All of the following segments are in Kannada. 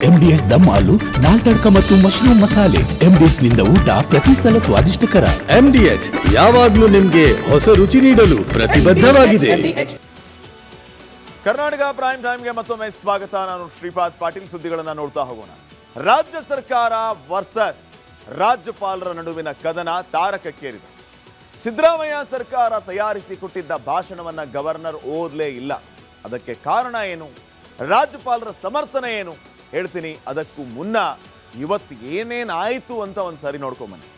MDS ದಮ್ ಆಲು, ನಾಲ್ ತಡ್ಕ ಮತ್ತು ಮಶ್ರೂಮ್ ಮಸಾಲೆ. MDS ನಿಂದ ಊಟ ಪ್ರತಿ ಸಲ ಸ್ವಾದಿಷ್ಟಕರ. MDH ಯಾವಾಗಲೂ ನಿಮಗೆ ಹೊಸ ರುಚಿ ನೀಡಲು ಪ್ರತಿಬದ್ಧವಾಗಿದೆ. ಕರ್ನಾಟಕ ಪ್ರೈಮ್ ಟೈಮ್ಗೆ ಮತ್ತೊಮ್ಮೆ ಸ್ವಾಗತ. ನಾನು ಶ್ರೀಪಾದ್ ಪಾಟೀಲ್. ಸುದ್ದಿಗಳನ್ನು ನೋಡ್ತಾ ಹೋಗೋಣ. ರಾಜ್ಯ ಸರ್ಕಾರ ವರ್ಸಸ್ ರಾಜ್ಯಪಾಲರ ನಡುವಿನ ಕದನ ತಾರಕಕ್ಕೇರಿದೆ. ಸಿದ್ದರಾಮಯ್ಯ ಸರ್ಕಾರ ತಯಾರಿಸಿ ಕೊಟ್ಟಿದ್ದ ಭಾಷಣವನ್ನ ಗವರ್ನರ್ ಓದಲೇ ಇಲ್ಲ. ಅದಕ್ಕೆ ಕಾರಣ ಏನು, ರಾಜ್ಯಪಾಲರ ಸಮರ್ಥನೆ ಏನು ಹೇಳ್ತೀನಿ. ಅದಕ್ಕೂ ಮುನ್ನ ಇವತ್ತು ಏನೇನಾಯಿತು ಅಂತ ಒಂದ್ಸರಿ ನೋಡ್ಕೊಂಬನ್ನಿ.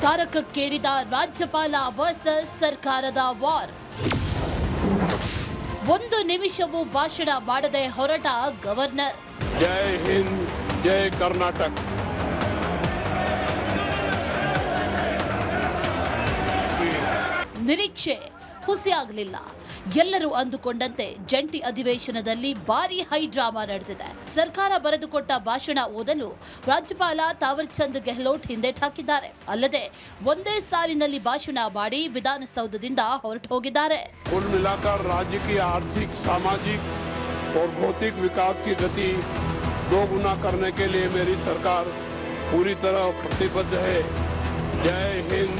ತಾರಕಕ್ಕೇರಿದ ರಾಜ್ಯಪಾಲ ವರ್ಸಸ್ ಸರ್ಕಾರದ ವಾರ್. ಒಂದು ನಿಮಿಷವೂ ಭಾಷಣ ಮಾಡದೆ ಹೊರಟ ಗವರ್ನರ್. ಜೈ ಹಿಂದ್, ಜೈ ಕರ್ನಾಟಕ. ನಿರೀಕ್ಷೆ ಹುಸಿಯಾಗಲಿಲ್ಲ. ಎಲ್ಲರೂ ಅಂದುಕೊಂಡಂತೆ ಜಂಟಿ ಅಧಿವೇಶನದಲ್ಲಿ ಭಾರಿ ಹೈ ಡ್ರಾಮಾ ನಡೆದಿದೆ. ಸರ್ಕಾರ ಬರೆದುಕೊಟ್ಟ ಭಾಷಣ ಓದಲು ರಾಜ್ಯಪಾಲ ತಾವರ್ ಚಂದ್ ಗೆಹ್ಲೋಟ್ ಹಿಂದೇಟ್ ಹಾಕಿದ್ದಾರೆ. ಅಲ್ಲದೆ ಒಂದೇ ಸಾಲಿನಲ್ಲಿ ಭಾಷಣ ಮಾಡಿ ವಿಧಾನಸೌಧದಿಂದ ಹೊರಟು ಹೋಗಿದ್ದಾರೆ. कुल मिलाकर राज्य की आर्थिक, सामाजिक और भौतिक विकास की गति दोगुना करने के लिए मेरी सरकार पूरी तरह प्रतिबद्ध है. जय हिंद,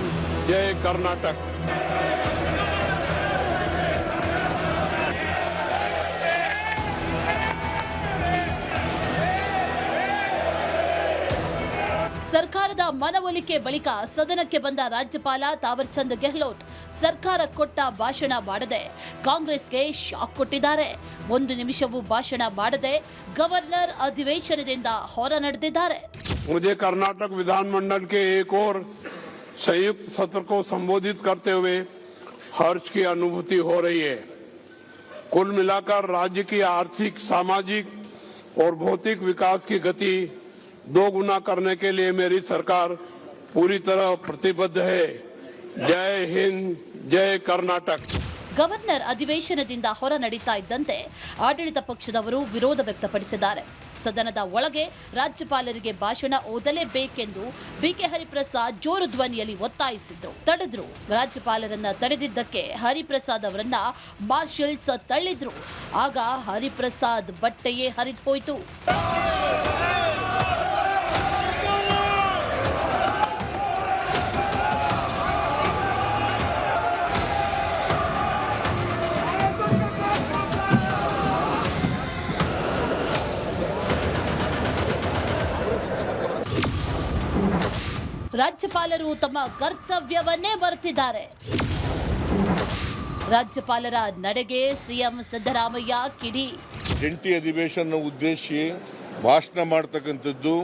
जय कर्नाटक. ಸರ್ಕಾರದ ಮನವೊಲಿಕೆ ಬಳಿಕ ಸದನಕ್ಕೆ ಬಂದ ರಾಜ್ಯಪಾಲ ತಾವರ್ ಚಂದ್ ಗೆಹ್ಲೋಟ್ ಸರ್ಕಾರ ಕೊಟ್ಟ ಭಾಷಣ ಮಾಡದೆ ಕಾಂಗ್ರೆಸ್ಗೆ ಶಾಕ್ ಕೊಟ್ಟಿದ್ದಾರೆ. ಒಂದು ನಿಮಿಷವೂ ಭಾಷಣ ಮಾಡದೆ ಗವರ್ನರ್ ಅಧಿವೇಶನದಿಂದ ಹೊರ ನಡೆದಿದ್ದಾರೆ. मुझे कर्नाटक विधानमंडल के एक और संयुक्त सत्र को संबोधित करते हुए हर्ष की अनुभूति हो रही है. कुल मिलाकर राज्य की आर्थिक, सामाजिक और भौतिक विकास की गति दोगुना करने के लिए मेरी सरकार पूरी तरह प्रतिबद्ध है. जय हिंद, जय कर्नाटक. ಗವರ್ನರ್ ಅಧಿವೇಶನದಿಂದ ಹೊರ ನಡೀತಾ ಇದ್ದಂತೆ ಆಡಳಿತ ಪಕ್ಷದವರು ವಿರೋಧ ವ್ಯಕ್ತಪಡಿಸಿದ್ದಾರೆ. ಸದನದ ಒಳಗೆ ರಾಜ್ಯಪಾಲರಿಗೆ ಭಾಷಣ ಓದಲೇಬೇಕೆಂದು ಬಿಕೆ ಹರಿಪ್ರಸಾದ್ ಜೋರು ಧ್ವನಿಯಲ್ಲಿ ಒತ್ತಾಯಿಸಿದ್ರು. ತಡೆದ್ರು. ರಾಜ್ಯಪಾಲರನ್ನ ತಡೆದಿದ್ದಕ್ಕೆ ಹರಿಪ್ರಸಾದ್ ಅವರನ್ನ ಮಾರ್ಷಲ್ಸ್ ತಳ್ಳಿದ್ರು. ಆಗ ಹರಿಪ್ರಸಾದ್ ಬಟ್ಟೆಯೇ ಹರಿದು ಹೋಯಿತು. ರಾಜ್ಯಪಾಲರು ತಮ್ಮ ಕರ್ತವ್ಯವನ್ನೇ ಮರೆತಿದ್ದಾರೆ. ರಾಜ್ಯಪಾಲರ ನಡೆಗೆ ಸಿಎಂ ಸಿದ್ದರಾಮಯ್ಯ ಕಿಡಿ. ಜಂಟಿ ಅಧಿವೇಶನ ಉದ್ದೇಶಿಸಿ ಭಾಷಣ ಮಾಡತಕ್ಕಂಥದ್ದು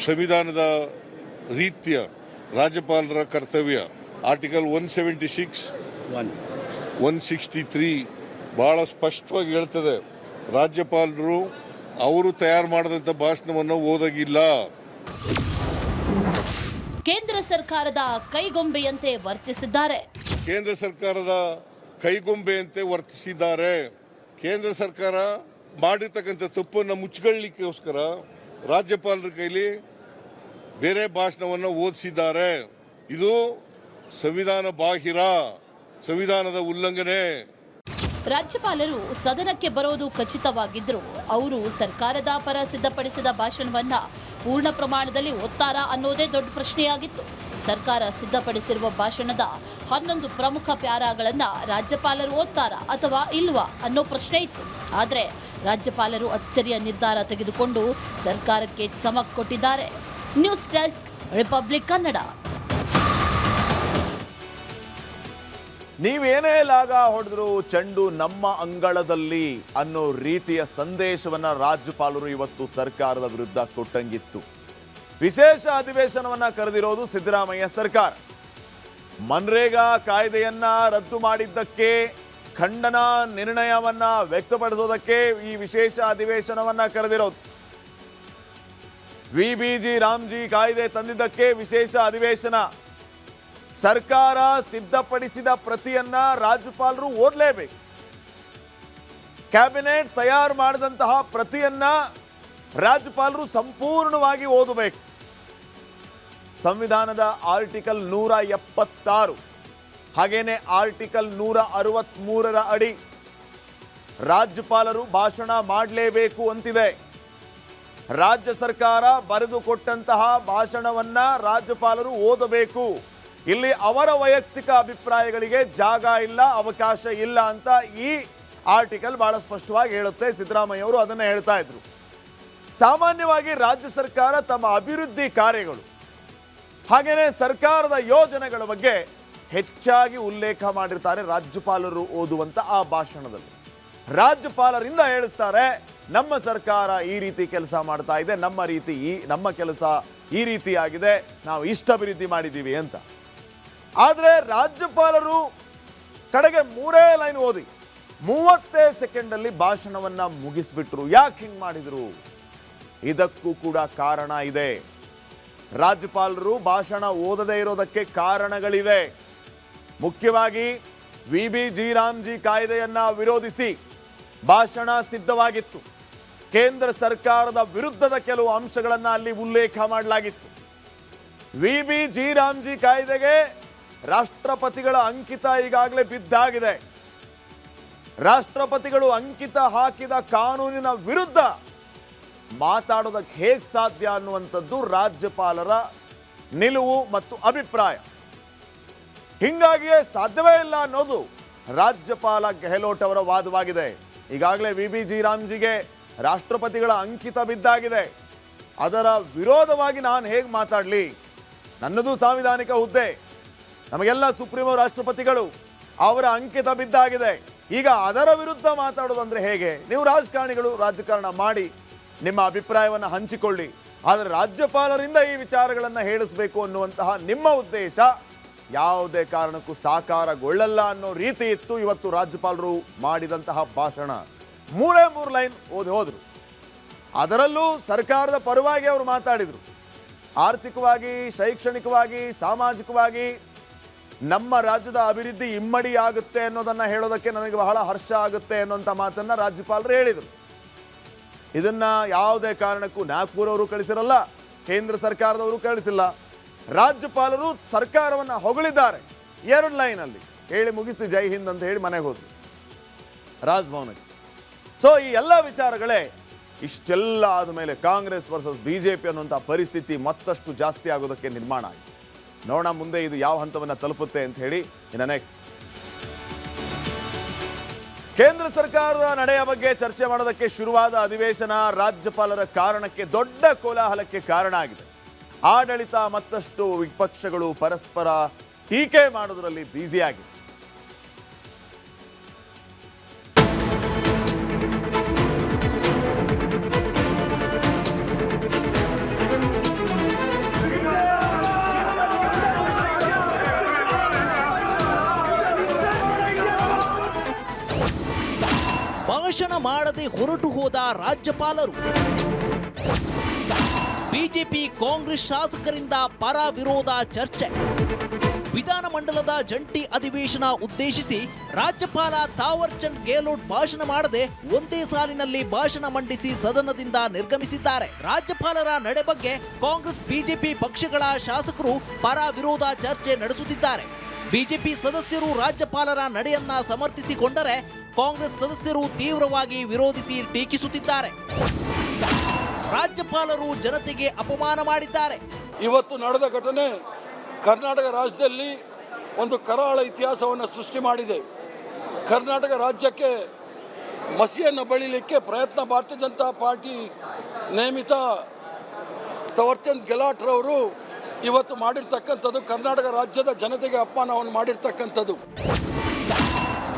ಸಂವಿಧಾನದ ರೀತಿಯ ರಾಜ್ಯಪಾಲರ ಕರ್ತವ್ಯ. ಆರ್ಟಿಕಲ್ 176, 163 ಬಹಳ ಸ್ಪಷ್ಟವಾಗಿ ಹೇಳ್ತದೆ. ರಾಜ್ಯಪಾಲರು ಅವರು ತಯಾರು ಮಾಡಿದಂಥ ಭಾಷಣವನ್ನು ಓದಾಗಿಲ್ಲ. ಕೇಂದ್ರ ಸರ್ಕಾರದ ಕೈಗೊಂಬೆಯಂತೆ ವರ್ತಿಸಿದ್ದಾರೆ. ಕೇಂದ್ರ ಸರ್ಕಾರದ ಕೈಗೊಂಬೆಯಂತೆ ವರ್ತಿಸಿದ್ದಾರೆ. ಕೇಂದ್ರ ಸರ್ಕಾರ ಮಾಡಿರ್ತಕ್ಕಂಥ ತಪ್ಪನ್ನು ಮುಚ್ಚಲಿಕ್ಕೋಸ್ಕರ ರಾಜ್ಯಪಾಲರ ಕೈಲಿ ಬೇರೆ ಭಾಷಣವನ್ನು ಓದಿಸಿದ್ದಾರೆ. ಇದು ಸಂವಿಧಾನ ಬಾಹಿರ, ಸಂವಿಧಾನದ ಉಲ್ಲಂಘನೆ. ರಾಜ್ಯಪಾಲರು ಸದನಕ್ಕೆ ಬರೋದು ಖಚಿತವಾಗಿದ್ರು ಅವರು ಸರ್ಕಾರದ ಪರ ಸಿದ್ಧಪಡಿಸಿದ ಭಾಷಣವನ್ನ ಪೂರ್ಣ ಪ್ರಮಾಣದಲ್ಲಿ ಓದ್ತಾರಾ ಅನ್ನೋದೇ ದೊಡ್ಡ ಪ್ರಶ್ನೆಯಾಗಿತ್ತು. ಸರ್ಕಾರ ಸಿದ್ಧಪಡಿಸಿರುವ ಭಾಷಣದ 11 ಪ್ರಮುಖ ಪ್ಯಾರಾಗಳನ್ನ ರಾಜ್ಯಪಾಲರು ಓದ್ತಾರಾ ಅಥವಾ ಇಲ್ವಾ ಅನ್ನೋ ಪ್ರಶ್ನೆ ಇತ್ತು. ಆದರೆ ರಾಜ್ಯಪಾಲರು ಅಚ್ಚರಿಯ ನಿರ್ಧಾರ ತೆಗೆದುಕೊಂಡು ಸರ್ಕಾರಕ್ಕೆ ಚಮಕ್ ಕೊಟ್ಟಿದ್ದಾರೆ. News desk, republic Kannada. ನೀವೇನೇ ಲಾಗ ಹೊಡೆದ್ರು ಚೆಂಡು ನಮ್ಮ ಅಂಗಳದಲ್ಲಿ ಅನ್ನೋ ರೀತಿಯ ಸಂದೇಶವನ್ನ ರಾಜ್ಯಪಾಲರು ಇವತ್ತು ಸರ್ಕಾರದ ವಿರುದ್ಧ ಕೊಟ್ಟಂಗಿತ್ತು. ವಿಶೇಷ ಅಧಿವೇಶನವನ್ನ ಕರೆದಿರೋದು ಸಿದ್ದರಾಮಯ್ಯ ಸರ್ಕಾರ. ಮನ್ರೇಗಾ ಕಾಯ್ದೆಯನ್ನ ರದ್ದು ಮಾಡಿದ್ದಕ್ಕೆ ಖಂಡನ ನಿರ್ಣಯವನ್ನ ವ್ಯಕ್ತಪಡಿಸೋದಕ್ಕೆ ಈ ವಿಶೇಷ ಅಧಿವೇಶನವನ್ನ ಕರೆದಿರೋದು. ವಿಬಿಜಿ ರಾಮ್ಜಿ ಕಾಯ್ದೆ ತಂದಿದ್ದಕ್ಕೆ ವಿಶೇಷ ಅಧಿವೇಶನ. ಸರ್ಕಾರ ಸಿದ್ಧಪಡಿಸಿದ ಪ್ರತಿಯನ್ನ ರಾಜ್ಯಪಾಲರು ಓದಲೇಬೇಕು. ಕ್ಯಾಬಿನೆಟ್ ತಯಾರು ಮಾಡಿದಂತಹ ಪ್ರತಿಯನ್ನ ರಾಜ್ಯಪಾಲರು ಸಂಪೂರ್ಣವಾಗಿ ಓದಬೇಕು. ಸಂವಿಧಾನದ ಆರ್ಟಿಕಲ್ 176 ಹಾಗೇನೆ ಆರ್ಟಿಕಲ್ 163 ಅಡಿ ರಾಜ್ಯಪಾಲರು ಭಾಷಣ ಮಾಡಲೇಬೇಕು ಅಂತಿದೆ. ರಾಜ್ಯ ಸರ್ಕಾರ ಬರೆದುಕೊಟ್ಟಂತಹ ಭಾಷಣವನ್ನ ರಾಜ್ಯಪಾಲರು ಓದಬೇಕು. ಇಲ್ಲಿ ಅವರ ವೈಯಕ್ತಿಕ ಅಭಿಪ್ರಾಯಗಳಿಗೆ ಜಾಗ ಇಲ್ಲ, ಅವಕಾಶ ಇಲ್ಲ ಅಂತ ಈ ಆರ್ಟಿಕಲ್ ಬಹಳ ಸ್ಪಷ್ಟವಾಗಿ ಹೇಳುತ್ತೆ. ಸಿದ್ದರಾಮಯ್ಯ ಅವರು ಅದನ್ನ ಹೇಳ್ತಾ ಇದ್ರು. ಸಾಮಾನ್ಯವಾಗಿ ರಾಜ್ಯ ಸರ್ಕಾರ ತಮ್ಮ ಅಭಿವೃದ್ಧಿ ಕಾರ್ಯಗಳು ಹಾಗೇನೆ ಸರ್ಕಾರದ ಯೋಜನೆಗಳ ಬಗ್ಗೆ ಹೆಚ್ಚಾಗಿ ಉಲ್ಲೇಖ ಮಾಡಿರ್ತಾರೆ ರಾಜ್ಯಪಾಲರು ಓದುವಂತ ಆ ಭಾಷಣದಲ್ಲಿ. ರಾಜ್ಯಪಾಲರಿಂದ ಹೇಳಿಸ್ತಾರೆ, ನಮ್ಮ ಸರ್ಕಾರ ಈ ರೀತಿ ಕೆಲಸ ಮಾಡ್ತಾ ಇದೆ, ನಮ್ಮ ಕೆಲಸ ಈ ರೀತಿಯಾಗಿದೆ, ನಾವು ಇಷ್ಟ ಅಭಿವೃದ್ಧಿ ಮಾಡಿದ್ದೀವಿ ಅಂತ. ಆದರೆ ರಾಜ್ಯಪಾಲರು ಕಡೆಗೆ 3 ಲೈನ್ ಓದಿ 30 ಸೆಕೆಂಡಲ್ಲಿ ಭಾಷಣವನ್ನ ಮುಗಿಸ್ಬಿಟ್ರು. ಯಾಕೆ ಹಿಂಗೆ ಮಾಡಿದ್ರು? ಇದಕ್ಕೂ ಕೂಡ ಕಾರಣ ಇದೆ. ರಾಜ್ಯಪಾಲರು ಭಾಷಣ ಓದದೇ ಇರೋದಕ್ಕೆ ಕಾರಣಗಳಿದೆ. ಮುಖ್ಯವಾಗಿ ವಿಬಿಜಿ ರಾಮ್ಜಿ ಕಾಯ್ದೆಯನ್ನ ವಿರೋಧಿಸಿ ಭಾಷಣ ಸಿದ್ಧವಾಗಿತ್ತು. ಕೇಂದ್ರ ಸರ್ಕಾರದ ವಿರುದ್ಧದ ಕೆಲವು ಅಂಶಗಳನ್ನು ಅಲ್ಲಿ ಉಲ್ಲೇಖ ಮಾಡಲಾಗಿತ್ತು. ವಿಬಿಜಿ ರಾಮ್ಜಿ ಕಾಯ್ದೆಗೆ ರಾಷ್ಟ್ರಪತಿಗಳ ಅಂಕಿತ ಈಗಾಗಲೇ ಬಿದ್ದಾಗಿದೆ. ರಾಷ್ಟ್ರಪತಿಗಳು ಅಂಕಿತ ಹಾಕಿದ ಕಾನೂನಿನ ವಿರುದ್ಧ ಮಾತಾಡೋದಕ್ಕೆ ಹೇಗೆ ಸಾಧ್ಯ ಅನ್ನುವಂಥದ್ದು ರಾಜ್ಯಪಾಲರ ನಿಲುವು ಮತ್ತು ಅಭಿಪ್ರಾಯ. ಹಿಂಗಾಗಿಯೇ ಸಾಧ್ಯವೇ ಇಲ್ಲ ಅನ್ನೋದು ರಾಜ್ಯಪಾಲ ಗೆಹ್ಲೋಟ್ ಅವರ ವಾದವಾಗಿದೆ. ಈಗಾಗಲೇ ವಿಬಿಜಿ ರಾಮ್ಜಿಗೆ ರಾಷ್ಟ್ರಪತಿಗಳ ಅಂಕಿತ ಬಿದ್ದಾಗಿದೆ. ಅದರ ವಿರೋಧವಾಗಿ ನಾನು ಹೇಗೆ ಮಾತಾಡಲಿ? ನನ್ನದು ಸಾಂವಿಧಾನಿಕ ಹುದ್ದೆ, ನಮಗೆಲ್ಲ ಸುಪ್ರೀಂ ರಾಷ್ಟ್ರಪತಿಗಳು, ಅವರ ಅಂಕಿತ ಬಿದ್ದಾಗಿದೆ. ಈಗ ಅದರ ವಿರುದ್ಧ ಮಾತಾಡೋದಂದ್ರೆ ಹೇಗೆ? ನೀವು ರಾಜಕಾರಣಿಗಳು ರಾಜಕಾರಣ ಮಾಡಿ ನಿಮ್ಮ ಅಭಿಪ್ರಾಯವನ್ನು ಹಂಚಿಕೊಳ್ಳಿ, ಆದರೆ ರಾಜ್ಯಪಾಲರಿಂದ ಈ ವಿಚಾರಗಳನ್ನು ಹೇಳಿಸಬೇಕು ಅನ್ನುವಂತಹ ನಿಮ್ಮ ಉದ್ದೇಶ ಯಾವುದೇ ಕಾರಣಕ್ಕೂ ಸಾಕಾರಗೊಳ್ಳಲ್ಲ ಅನ್ನೋ ರೀತಿ ಇತ್ತು ಇವತ್ತು ರಾಜ್ಯಪಾಲರು ಮಾಡಿದಂತಹ ಭಾಷಣ. 3 ಲೈನ್ ಓದಿ ಹೋದ್ರು. ಅದರಲ್ಲೂ ಸರ್ಕಾರದ ಪರವಾಗಿ ಅವರು ಮಾತಾಡಿದರು. ಆರ್ಥಿಕವಾಗಿ, ಶೈಕ್ಷಣಿಕವಾಗಿ, ಸಾಮಾಜಿಕವಾಗಿ ನಮ್ಮ ರಾಜ್ಯದ ಅಭಿವೃದ್ಧಿ ಇಮ್ಮಡಿ ಆಗುತ್ತೆ ಅನ್ನೋದನ್ನ ಹೇಳೋದಕ್ಕೆ ನನಗೆ ಬಹಳ ಹರ್ಷ ಆಗುತ್ತೆ ಅನ್ನೋಂಥ ಮಾತನ್ನ ರಾಜ್ಯಪಾಲರು ಹೇಳಿದರು. ಇದನ್ನ ಯಾವುದೇ ಕಾರಣಕ್ಕೂ ನಾಗ್ಪುರ್ ಅವರು ಕಳಿಸಿರಲ್ಲ, ಕೇಂದ್ರ ಸರ್ಕಾರದವರು ಕಳಿಸಿಲ್ಲ. ರಾಜ್ಯಪಾಲರು ಸರ್ಕಾರವನ್ನು ಹೊಗಳಿದ್ದಾರೆ. 2 ಲೈನಲ್ಲಿ ಹೇಳಿ ಮುಗಿಸಿ ಜೈ ಹಿಂದ್ ಅಂತ ಹೇಳಿ ಮನೆಗೆ ಹೋದ್ರು ರಾಜಭವನಕ್ಕೆ. ಸೊ ಈ ಎಲ್ಲ ವಿಚಾರಗಳೇ ಇಷ್ಟೆಲ್ಲ ಆದಮೇಲೆ ಕಾಂಗ್ರೆಸ್ ವರ್ಸಸ್ ಬಿಜೆಪಿ ಅನ್ನುವಂಥ ಪರಿಸ್ಥಿತಿ ಮತ್ತಷ್ಟು ಜಾಸ್ತಿ ಆಗೋದಕ್ಕೆ ನಿರ್ಮಾಣ ಆಗಿದೆ. ನೋಡೋಣ ಮುಂದೆ ಇದು ಯಾವ ಹಂತವನ್ನು ತಲುಪುತ್ತೆ ಅಂತ ಹೇಳಿ. ಇನ್ನು ನೆಕ್ಸ್ಟ್ ಕೇಂದ್ರ ಸರ್ಕಾರದ ನಡೆಯ ಬಗ್ಗೆ ಚರ್ಚೆ ಮಾಡೋದಕ್ಕೆ ಶುರುವಾದ ಅಧಿವೇಶನ ರಾಜ್ಯಪಾಲರ ಕಾರಣಕ್ಕೆ ದೊಡ್ಡ ಕೋಲಾಹಲಕ್ಕೆ ಕಾರಣ ಆಗಿದೆ. ಆಡಳಿತ ಮತ್ತಷ್ಟು ವಿಪಕ್ಷಗಳು ಪರಸ್ಪರ ಟೀಕೆ ಮಾಡೋದರಲ್ಲಿ ಬ್ಯುಸಿಯಾಗಿದೆ. ಭಾಷಣ ಮಾಡದೆ ಹೊರಟು ಹೋದ ರಾಜ್ಯಪಾಲರು. ಬಿಜೆಪಿ ಕಾಂಗ್ರೆಸ್ ಶಾಸಕರಿಂದ ಪರ ವಿರೋಧ ಚರ್ಚೆ. ವಿಧಾನಮಂಡಲದ ಜಂಟಿ ಅಧಿವೇಶನ ಉದ್ದೇಶಿಸಿ ರಾಜ್ಯಪಾಲ ತಾವರ್ ಚಂದ್ ಗೆಹ್ಲೋಟ್ ಭಾಷಣ ಮಾಡದೆ ಒಂದೇ ಸಾಲಿನಲ್ಲಿ ಭಾಷಣ ಮಂಡಿಸಿ ಸದನದಿಂದ ನಿರ್ಗಮಿಸಿದ್ದಾರೆ. ರಾಜ್ಯಪಾಲರ ನಡೆ ಬಗ್ಗೆ ಕಾಂಗ್ರೆಸ್ ಬಿಜೆಪಿ ಪಕ್ಷಗಳ ಶಾಸಕರು ಪರ ವಿರೋಧ ಚರ್ಚೆ ನಡೆಸುತ್ತಿದ್ದಾರೆ. ಬಿಜೆಪಿ ಸದಸ್ಯರು ರಾಜ್ಯಪಾಲರ ನಡೆಯನ್ನ ಸಮರ್ಥಿಸಿಕೊಂಡರೆ ಕಾಂಗ್ರೆಸ್ ಸದಸ್ಯರು ತೀವ್ರವಾಗಿ ವಿರೋಧಿಸಿ ಟೀಕಿಸುತ್ತಿದ್ದಾರೆ. ರಾಜ್ಯಪಾಲರು ಜನತೆಗೆ ಅಪಮಾನ ಮಾಡಿದ್ದಾರೆ. ಇವತ್ತು ನಡೆದ ಘಟನೆ ಕರ್ನಾಟಕ ರಾಜ್ಯದಲ್ಲಿ ಒಂದು ಕರಾಳ ಇತಿಹಾಸವನ್ನು ಸೃಷ್ಟಿ ಮಾಡಿದೆ. ಕರ್ನಾಟಕ ರಾಜ್ಯಕ್ಕೆ ಮಸಿಯನ್ನು ಬಳಿಲಿಕ್ಕೆ ಪ್ರಯತ್ನ ಭಾರತೀಯ ಜನತಾ ಪಾರ್ಟಿ ನೇಮಿತ ತಾವರ್ಚಂದ್ ಗೆಹ್ಲೋಟ್ ರವರು ಇವತ್ತು ಮಾಡಿರ್ತಕ್ಕಂಥದ್ದು ಕರ್ನಾಟಕ ರಾಜ್ಯದ ಜನತೆಗೆ ಅಪಮಾನವನ್ನು ಮಾಡಿರ್ತಕ್ಕಂಥದ್ದು.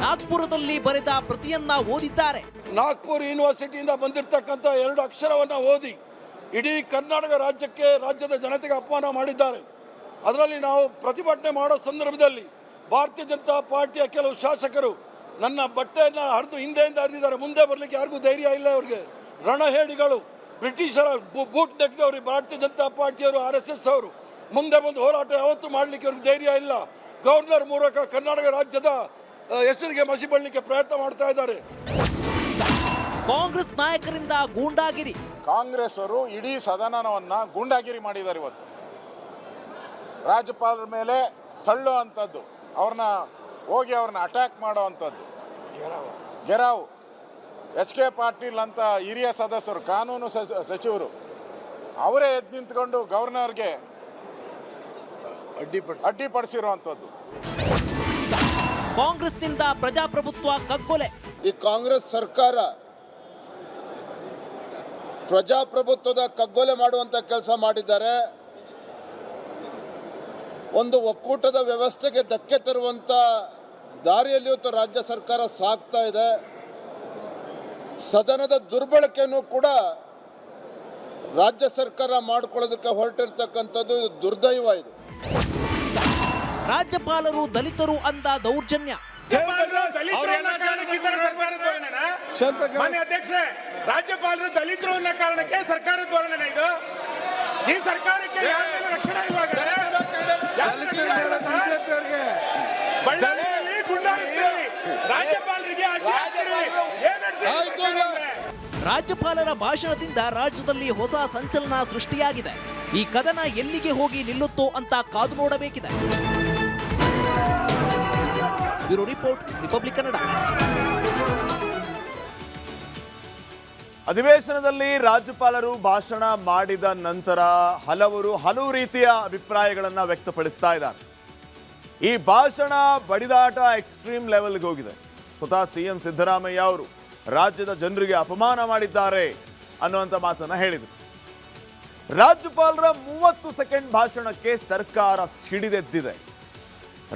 ನಾಗ್ಪುರದಲ್ಲಿ ಬರೆದ ಪ್ರತಿಯನ್ನ ಓದಿದ್ದಾರೆ. ನಾಗ್ಪುರ್ ಯೂನಿವರ್ಸಿಟಿಯಿಂದ ಬಂದಿರತಕ್ಕಂಥ 2 ಅಕ್ಷರವನ್ನು ಓದಿ ಇಡೀ ಕರ್ನಾಟಕ ರಾಜ್ಯಕ್ಕೆ, ರಾಜ್ಯದ ಜನತೆಗೆ ಅಪಮಾನ ಮಾಡಿದ್ದಾರೆ. ಅದರಲ್ಲಿ ನಾವು ಪ್ರತಿಭಟನೆ ಮಾಡೋ ಸಂದರ್ಭದಲ್ಲಿ ಭಾರತೀಯ ಜನತಾ ಪಾರ್ಟಿಯ ಕೆಲವು ಶಾಸಕರು ನನ್ನ ಬಟ್ಟೆಯನ್ನು ಹರಿದು ಹಿಂದೆಯಿಂದ ಹರಿದಿದ್ದಾರೆ. ಮುಂದೆ ಬರಲಿಕ್ಕೆ ಯಾರಿಗೂ ಧೈರ್ಯ ಇಲ್ಲ. ಅವ್ರಿಗೆ ರಣಹೇಡಿಗಳು ಬ್ರಿಟಿಷರ ಬೂಟ್ ನೆಕ್ದವರು ಭಾರತೀಯ ಜನತಾ ಪಾರ್ಟಿಯವರು RSS ಅವರು ಮುಂದೆ ಬಂದು ಹೋರಾಟ ಯಾವತ್ತೂ ಮಾಡಲಿಕ್ಕೆ ಅವ್ರಿಗೆ ಧೈರ್ಯ ಇಲ್ಲ. ಗವರ್ನರ್ ಮೂಲಕ ಕರ್ನಾಟಕ ರಾಜ್ಯದ ಹೆಸರಿಗೆ ಮಸಿ ಬಳ್ಳಿಕ್ಕೆ ಪ್ರಯತ್ನ ಮಾಡ್ತಾ ಇದ್ದಾರೆ. ಕಾಂಗ್ರೆಸ್ ನಾಯಕರಿಂದ ಗೂಂಡಾಗಿರಿ. ಕಾಂಗ್ರೆಸ್ ಅವರು ಇಡೀ ಸದನವನ್ನ ಗೂಂಡಾಗಿರಿ ಮಾಡಿದ್ದಾರೆ. ಇವತ್ತು ರಾಜ್ಯಪಾಲರ ಮೇಲೆ ತಳ್ಳೋ ಅಂಥದ್ದು, ಅವ್ರನ್ನ ಅಟ್ಯಾಕ್ ಮಾಡೋ ಅಂಥದ್ದು, ಗೆರಾವ್ HK ಪಾಟೀಲ್ ಅಂತ ಹಿರಿಯ ಸದಸ್ಯರು, ಕಾನೂನು ಸಚಿವರು, ಅವರೇ ಎದ್ದು ನಿಂತ್ಕೊಂಡು ಗವರ್ನರ್ಗೆ ಅಡ್ಡಿಪಡಿಸಿರುವಂಥದ್ದು. ಕಾಂಗ್ರೆಸ್ನಿಂದ ಪ್ರಜಾಪ್ರಭುತ್ವ ಕಗ್ಗೊಲೆ. ಈ ಕಾಂಗ್ರೆಸ್ ಸರ್ಕಾರ ಪ್ರಜಾಪ್ರಭುತ್ವದ ಕಗ್ಗೊಲೆ ಮಾಡುವಂತ ಕೆಲಸ ಮಾಡಿದ್ದಾರೆ. ಒಂದು ಒಕ್ಕೂಟದ ವ್ಯವಸ್ಥೆಗೆ ಧಕ್ಕೆ ತರುವಂತ ದಾರಿಯಲ್ಲಿ ಇವತ್ತು ರಾಜ್ಯ ಸರ್ಕಾರ ಸಾಗ್ತಾ ಇದೆ. ಸದನದ ದುರ್ಬಳಕೆಯನ್ನು ಕೂಡ ರಾಜ್ಯ ಸರ್ಕಾರ ಮಾಡಿಕೊಳ್ಳೋದಕ್ಕೆ ಹೊರಟಿರ್ತಕ್ಕಂಥದ್ದು ದುರ್ದೈವ. ಇದು ರಾಜ್ಯಪಾಲರು ದಲಿತರು ಅಂದ ದೌರ್ಜನ್ಯ. ಅಧ್ಯಕ್ಷರೇ, ರಾಜ್ಯಪಾಲರು ದಲಿತರು ಅನ್ನೋ ಕಾರಣಕ್ಕೆ ಸರ್ಕಾರದ ಧೋರಣೆ ಇದು. ಈ ಸರ್ಕಾರಕ್ಕೆ ರಕ್ಷಣೆ ಬಳ್ಳಾರಿಯಲ್ಲಿ ಗುಂಡಾರಿಸ್ತೀರಿ, ರಾಜ್ಯಪಾಲರಿಗೆ ರಾಜ್ಯಪಾಲರ ಭಾಷಣದಿಂದ ರಾಜ್ಯದಲ್ಲಿ ಹೊಸ ಸಂಚಲನ ಸೃಷ್ಟಿಯಾಗಿದೆ. ಈ ಕದನ ಎಲ್ಲಿಗೆ ಹೋಗಿ ನಿಲ್ಲುತ್ತೋ ಅಂತ ಕಾದು ನೋಡಬೇಕಿದೆ. Bureau report, republic Kannada. ಅಧಿವೇಶನದಲ್ಲಿ ರಾಜ್ಯಪಾಲರು ಭಾಷಣ ಮಾಡಿದ ನಂತರ ಹಲವು ರೀತಿಯ ಅಭಿಪ್ರಾಯಗಳನ್ನು ವ್ಯಕ್ತಪಡಿಸ್ತಾ ಇದ್ದಾರೆ. ಈ ಭಾಷಣ ಬಡಿದಾಟ ಎಕ್ಸ್ಟ್ರೀಮ್ ಲೆವೆಲ್ಗೆ ಹೋಗಿದೆ. ಸ್ವತಃ CM ಸಿದ್ದರಾಮಯ್ಯ ಅವರು ರಾಜ್ಯದ ಜನರಿಗೆ ಅಪಮಾನ ಮಾಡಿದ್ದಾರೆ ಅನ್ನುವಂಥ ಮಾತನ್ನ ಹೇಳಿದರು. ರಾಜ್ಯಪಾಲರ 30 ಸೆಕೆಂಡ್ ಭಾಷಣಕ್ಕೆ ಸರ್ಕಾರ ಸಿಡಿದೆದ್ದಿದೆ.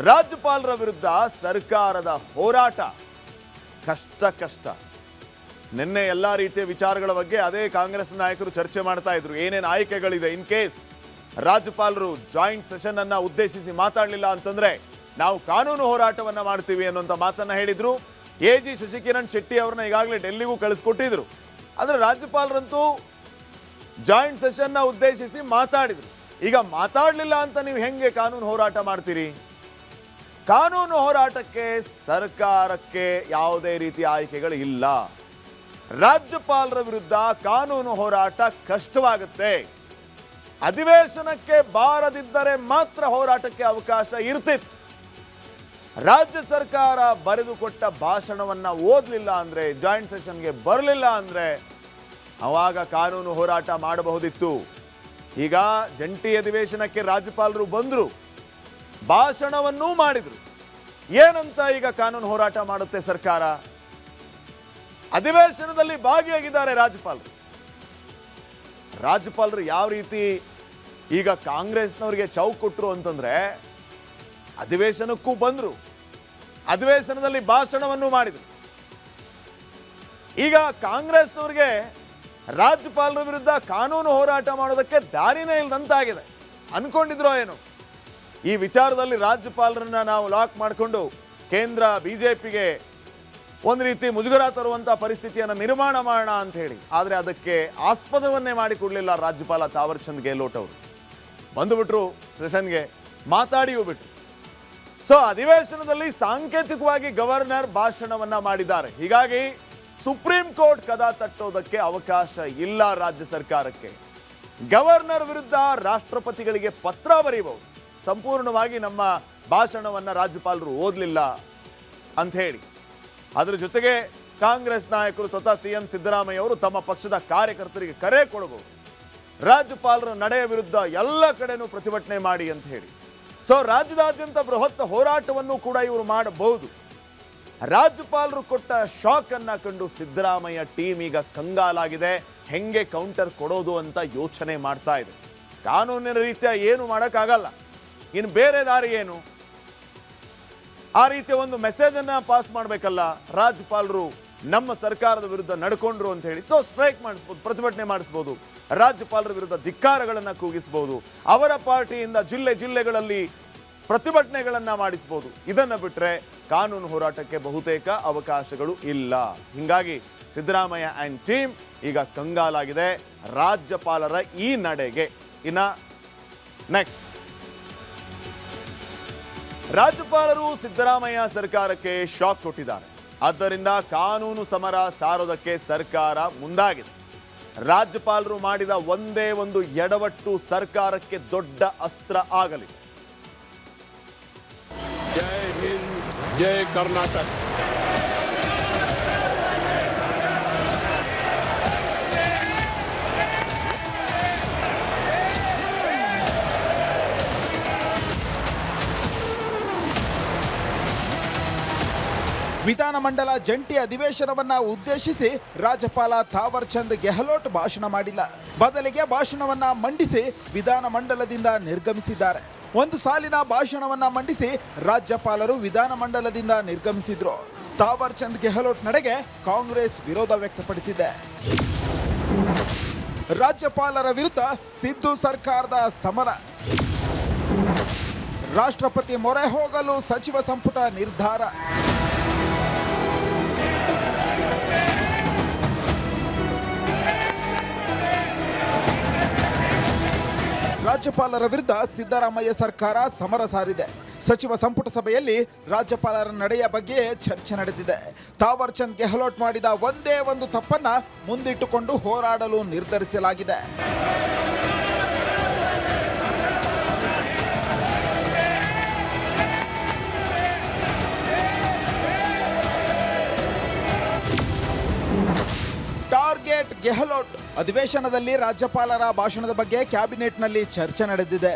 ರಾಜ್ಯಪಾಲರ ವಿರುದ್ಧ ಸರ್ಕಾರದ ಹೋರಾಟ ಕಷ್ಟ. ನಿನ್ನೆ ಎಲ್ಲ ರೀತಿಯ ವಿಚಾರಗಳ ಬಗ್ಗೆ ಅದೇ ಕಾಂಗ್ರೆಸ್ ನಾಯಕರು ಚರ್ಚೆ ಮಾಡ್ತಾ ಇದ್ರು. ಏನೇನು ಆಯ್ಕೆಗಳಿದೆ ಇನ್ ಕೇಸ್ ರಾಜ್ಯಪಾಲರು ಜಾಯಿಂಟ್ ಸೆಷನ್ ಅನ್ನ ಉದ್ದೇಶಿಸಿ ಮಾತಾಡಲಿಲ್ಲ ಅಂತಂದ್ರೆ ನಾವು ಕಾನೂನು ಹೋರಾಟವನ್ನ ಮಾಡ್ತೀವಿ ಅನ್ನುವಂಥ ಮಾತನ್ನ ಹೇಳಿದ್ರು. AG ಶಶಿಕಿರಣ್ ಶೆಟ್ಟಿ ಅವ್ರನ್ನ ಈಗಾಗಲೇ ಡೆಲ್ಲಿಗೂ ಕಳಿಸ್ಕೊಟ್ಟಿದ್ರು. ಆದರೆ ರಾಜ್ಯಪಾಲರಂತೂ ಜಾಯಿಂಟ್ ಸೆಷನ್ನ ಉದ್ದೇಶಿಸಿ ಮಾತಾಡಿದ್ರು. ಈಗ ಮಾತಾಡಲಿಲ್ಲ ಅಂತ ನೀವು ಹೆಂಗೆ ಕಾನೂನು ಹೋರಾಟ ಮಾಡ್ತೀರಿ? ಕಾನೂನು ಹೋರಾಟಕ್ಕೆ ಸರ್ಕಾರಕ್ಕೆ ಯಾವುದೇ ರೀತಿಯ ಆಯ್ಕೆಗಳು ಇಲ್ಲ. ರಾಜ್ಯಪಾಲರ ವಿರುದ್ಧ ಕಾನೂನು ಹೋರಾಟ ಕಷ್ಟವಾಗುತ್ತೆ. ಅಧಿವೇಶನಕ್ಕೆ ಬಾರದಿದ್ದರೆ ಮಾತ್ರ ಹೋರಾಟಕ್ಕೆ ಅವಕಾಶ ಇರ್ತಿತ್ತು. ರಾಜ್ಯ ಸರ್ಕಾರ ಬರೆದುಕೊಟ್ಟ ಭಾಷಣವನ್ನ ಓದಲಿಲ್ಲ ಅಂದ್ರೆ, ಜಾಯಿಂಟ್ ಸೆಷನ್ಗೆ ಬರಲಿಲ್ಲ ಅಂದ್ರೆ ಅವಾಗ ಕಾನೂನು ಹೋರಾಟ ಮಾಡಬಹುದಿತ್ತು. ಈಗ ಜಂಟಿ ಅಧಿವೇಶನಕ್ಕೆ ರಾಜ್ಯಪಾಲರು ಬಂದರು, ಭಾಷಣವನ್ನೂ ಮಾಡಿದ್ರು. ಏನಂತ ಈಗ ಕಾನೂನು ಹೋರಾಟ ಮಾಡುತ್ತೆ ಸರ್ಕಾರ? ಅಧಿವೇಶನದಲ್ಲಿ ಭಾಗಿಯಾಗಿದ್ದಾರೆ ರಾಜ್ಯಪಾಲರು ಯಾವ ರೀತಿ ಈಗ ಕಾಂಗ್ರೆಸ್ನವರಿಗೆ ಚೌಕ್ ಕೊಟ್ಟರು ಅಂತಂದ್ರೆ, ಅಧಿವೇಶನಕ್ಕೂ ಬಂದರು, ಅಧಿವೇಶನದಲ್ಲಿ ಭಾಷಣವನ್ನು ಮಾಡಿದರು. ಈಗ ಕಾಂಗ್ರೆಸ್ನವರಿಗೆ ರಾಜ್ಯಪಾಲರ ವಿರುದ್ಧ ಕಾನೂನು ಹೋರಾಟ ಮಾಡೋದಕ್ಕೆ ದಾರಿನೇ ಇಲ್ಲದಂತಾಗಿದೆ. ಅನ್ಕೊಂಡಿದ್ರೋ ಏನು ಈ ವಿಚಾರದಲ್ಲಿ ರಾಜ್ಯಪಾಲರನ್ನ ನಾವು ಲಾಕ್ ಮಾಡಿಕೊಂಡು ಕೇಂದ್ರ BJPಗೆ ಒಂದು ರೀತಿ ಮುಜುಗರ ತರುವಂಥ ಪರಿಸ್ಥಿತಿಯನ್ನು ನಿರ್ಮಾಣ ಮಾಡೋಣ ಅಂತ ಹೇಳಿ. ಆದರೆ ಅದಕ್ಕೆ ಆಸ್ಪದವನ್ನೇ ಮಾಡಿಕೊಡ್ಲಿಲ್ಲ ರಾಜ್ಯಪಾಲ ತಾವರ್ಚಂದ್ ಗೆಹ್ಲೋಟ್ ಅವರು. ಬಂದುಬಿಟ್ರು ಸೆಷನ್ಗೆ, ಮಾತಾಡಿಯೂ ಬಿಟ್ರು. ಸೊ ಅಧಿವೇಶನದಲ್ಲಿ ಸಾಂಕೇತಿಕವಾಗಿ ಗವರ್ನರ್ ಭಾಷಣವನ್ನ ಮಾಡಿದ್ದಾರೆ. ಹೀಗಾಗಿ ಸುಪ್ರೀಂ ಕೋರ್ಟ್ ಕದ ತಟ್ಟೋದಕ್ಕೆ ಅವಕಾಶ ಇಲ್ಲ ರಾಜ್ಯ ಸರ್ಕಾರಕ್ಕೆ. ಗವರ್ನರ್ ವಿರುದ್ಧ ರಾಷ್ಟ್ರಪತಿಗಳಿಗೆ ಪತ್ರ ಬರೀಬಹುದು, ಸಂಪೂರ್ಣವಾಗಿ ನಮ್ಮ ಭಾಷಣವನ್ನ ರಾಜ್ಯಪಾಲರು ಓದಲಿಲ್ಲ ಅಂತ ಹೇಳಿ. ಅದರ ಜೊತೆಗೆ ಕಾಂಗ್ರೆಸ್ ನಾಯಕರು ಸ್ವತಃ CM ಸಿದ್ದರಾಮಯ್ಯ ಅವರು ತಮ್ಮ ಪಕ್ಷದ ಕಾರ್ಯಕರ್ತರಿಗೆ ಕರೆ ಕೊಡಬಹುದು, ರಾಜ್ಯಪಾಲರ ನಡೆಯ ವಿರುದ್ಧ ಎಲ್ಲ ಕಡೆನೂ ಪ್ರತಿಭಟನೆ ಮಾಡಿ ಅಂತ ಹೇಳಿ. ಸೊ ರಾಜ್ಯದಾದ್ಯಂತ ಬೃಹತ್ ಹೋರಾಟವನ್ನು ಕೂಡ ಇವರು ಮಾಡಬಹುದು. ರಾಜ್ಯಪಾಲರು ಕೊಟ್ಟ ಶಾಕ್ ಅನ್ನ ಕಂಡು ಸಿದ್ದರಾಮಯ್ಯ ಟೀಮ್ ಈಗ ಕಂಗಾಲಾಗಿದೆ. ಹೆಂಗೆ ಕೌಂಟರ್ ಕೊಡೋದು ಅಂತ ಯೋಚನೆ ಮಾಡ್ತಾ ಇದೆ. ಕಾನೂನಿನ ರೀತಿಯ ಏನು ಮಾಡೋಕ್ಕಾಗಲ್ಲ, ಇನ್ನು ಬೇರೆ ದಾರಿ ಏನು? ಆ ರೀತಿಯ ಒಂದು ಮೆಸೇಜ್ ಅನ್ನ ಪಾಸ್ ಮಾಡಬೇಕಲ್ಲ. ರಾಜ್ಯಪಾಲರು ನಮ್ಮ ಸರ್ಕಾರದ ವಿರುದ್ಧ ನಡ್ಕೊಂಡ್ರು ಅಂತ ಹೇಳಿ ಸೊ ಸ್ಟ್ರೈಕ್ ಮಾಡಿಸ್ಬೋದು, ಪ್ರತಿಭಟನೆ ಮಾಡಿಸ್ಬೋದು, ರಾಜ್ಯಪಾಲರ ವಿರುದ್ಧ ಧಿಕ್ಕಾರಗಳನ್ನು ಕೂಗಿಸಬಹುದು, ಅವರ ಪಾರ್ಟಿಯಿಂದ ಜಿಲ್ಲೆಗಳಲ್ಲಿ ಪ್ರತಿಭಟನೆಗಳನ್ನು ಮಾಡಿಸಬಹುದು. ಇದನ್ನು ಬಿಟ್ಟರೆ ಕಾನೂನು ಹೋರಾಟಕ್ಕೆ ಬಹುತೇಕ ಅವಕಾಶಗಳು ಇಲ್ಲ. ಹೀಗಾಗಿ ಸಿದ್ದರಾಮಯ್ಯ ಆ್ಯಂಡ್ ಟೀಮ್ ಈಗ ಕಂಗಾಲಾಗಿದೆ ರಾಜ್ಯಪಾಲರ ಈ ನಡೆಗೆ. ಇನ್ನು ನೆಕ್ಸ್ಟ್, ರಾಜ್ಯಪಾಲರು ಸಿದ್ದರಾಮಯ್ಯ ಸರ್ಕಾರಕ್ಕೆ ಶಾಕ್ ಕೊಟ್ಟಿದ್ದಾರೆ. ಆದ್ದರಿಂದ ಕಾನೂನು ಸಮರ ಸಾರೋದಕ್ಕೆ ಸರ್ಕಾರ ಮುಂದಾಗಿದೆ. ರಾಜ್ಯಪಾಲರು ಮಾಡಿದ ಒಂದೇ ಒಂದು ಎಡವಟ್ಟು ಸರ್ಕಾರಕ್ಕೆ ದೊಡ್ಡ ಅಸ್ತ್ರ ಆಗಲಿದೆ. जय हिंद, जय कर्नाटक। ವಿಧಾನಮಂಡಲ ಜಂಟಿ ಅಧಿವೇಶನವನ್ನ ಉದ್ದೇಶಿಸಿ ರಾಜ್ಯಪಾಲ ಥಾವರ್ ಚಂದ್ ಗೆಹ್ಲೋಟ್ ಭಾಷಣ ಮಾಡಿಲ್ಲ. ಬದಲಿಗೆ ಭಾಷಣವನ್ನ ಮಂಡಿಸಿ ವಿಧಾನಮಂಡಲದಿಂದ ನಿರ್ಗಮಿಸಿದ್ದಾರೆ. ಒಂದು ಸಾಲಿನ ಭಾಷಣವನ್ನ ಮಂಡಿಸಿ ರಾಜ್ಯಪಾಲರು ವಿಧಾನಮಂಡಲದಿಂದ ನಿರ್ಗಮಿಸಿದ್ರು. ಥಾವರ್ ಚಂದ್ ಗೆಹ್ಲೋಟ್ ನಡೆಗೆ ಕಾಂಗ್ರೆಸ್ ವಿರೋಧ ವ್ಯಕ್ತಪಡಿಸಿದೆ. ರಾಜ್ಯಪಾಲರ ವಿರುದ್ಧ ಸಿದ್ದು ಸರ್ಕಾರದ ಸಮರ. ರಾಷ್ಟ್ರಪತಿ ಮೊರೆ ಹೋಗಲು ಸಚಿವ ಸಂಪುಟ ನಿರ್ಧಾರ. ರಾಜ್ಯಪಾಲರ ವಿರುದ್ಧ ಸಿದ್ದರಾಮಯ್ಯ ಸರ್ಕಾರ ಸಮರ ಸಾರಿದೆ. ಸಚಿವ ಸಂಪುಟ ಸಭೆಯಲ್ಲಿ ರಾಜ್ಯಪಾಲರ ನಡೆಯ ಬಗ್ಗೆ ಚರ್ಚೆ ನಡೆದಿದೆ. ಥಾವರ್ ಚಂದ್ ಗೆಹ್ಲೋಟ್ ಮಾಡಿದ ಒಂದೇ ಒಂದು ತಪ್ಪನ್ನ ಮುಂದಿಟ್ಟುಕೊಂಡು ಹೋರಾಡಲು ನಿರ್ಧರಿಸಲಾಗಿದೆ. ಟಾರ್ಗೆಟ್ ಗೆಹ್ಲೋಟ್. ಅಧಿವೇಶನದಲ್ಲಿ ರಾಜ್ಯಪಾಲರ ಭಾಷಣದ ಬಗ್ಗೆ ಕ್ಯಾಬಿನೆಟ್ನಲ್ಲಿ ಚರ್ಚೆ ನಡೆದಿದೆ.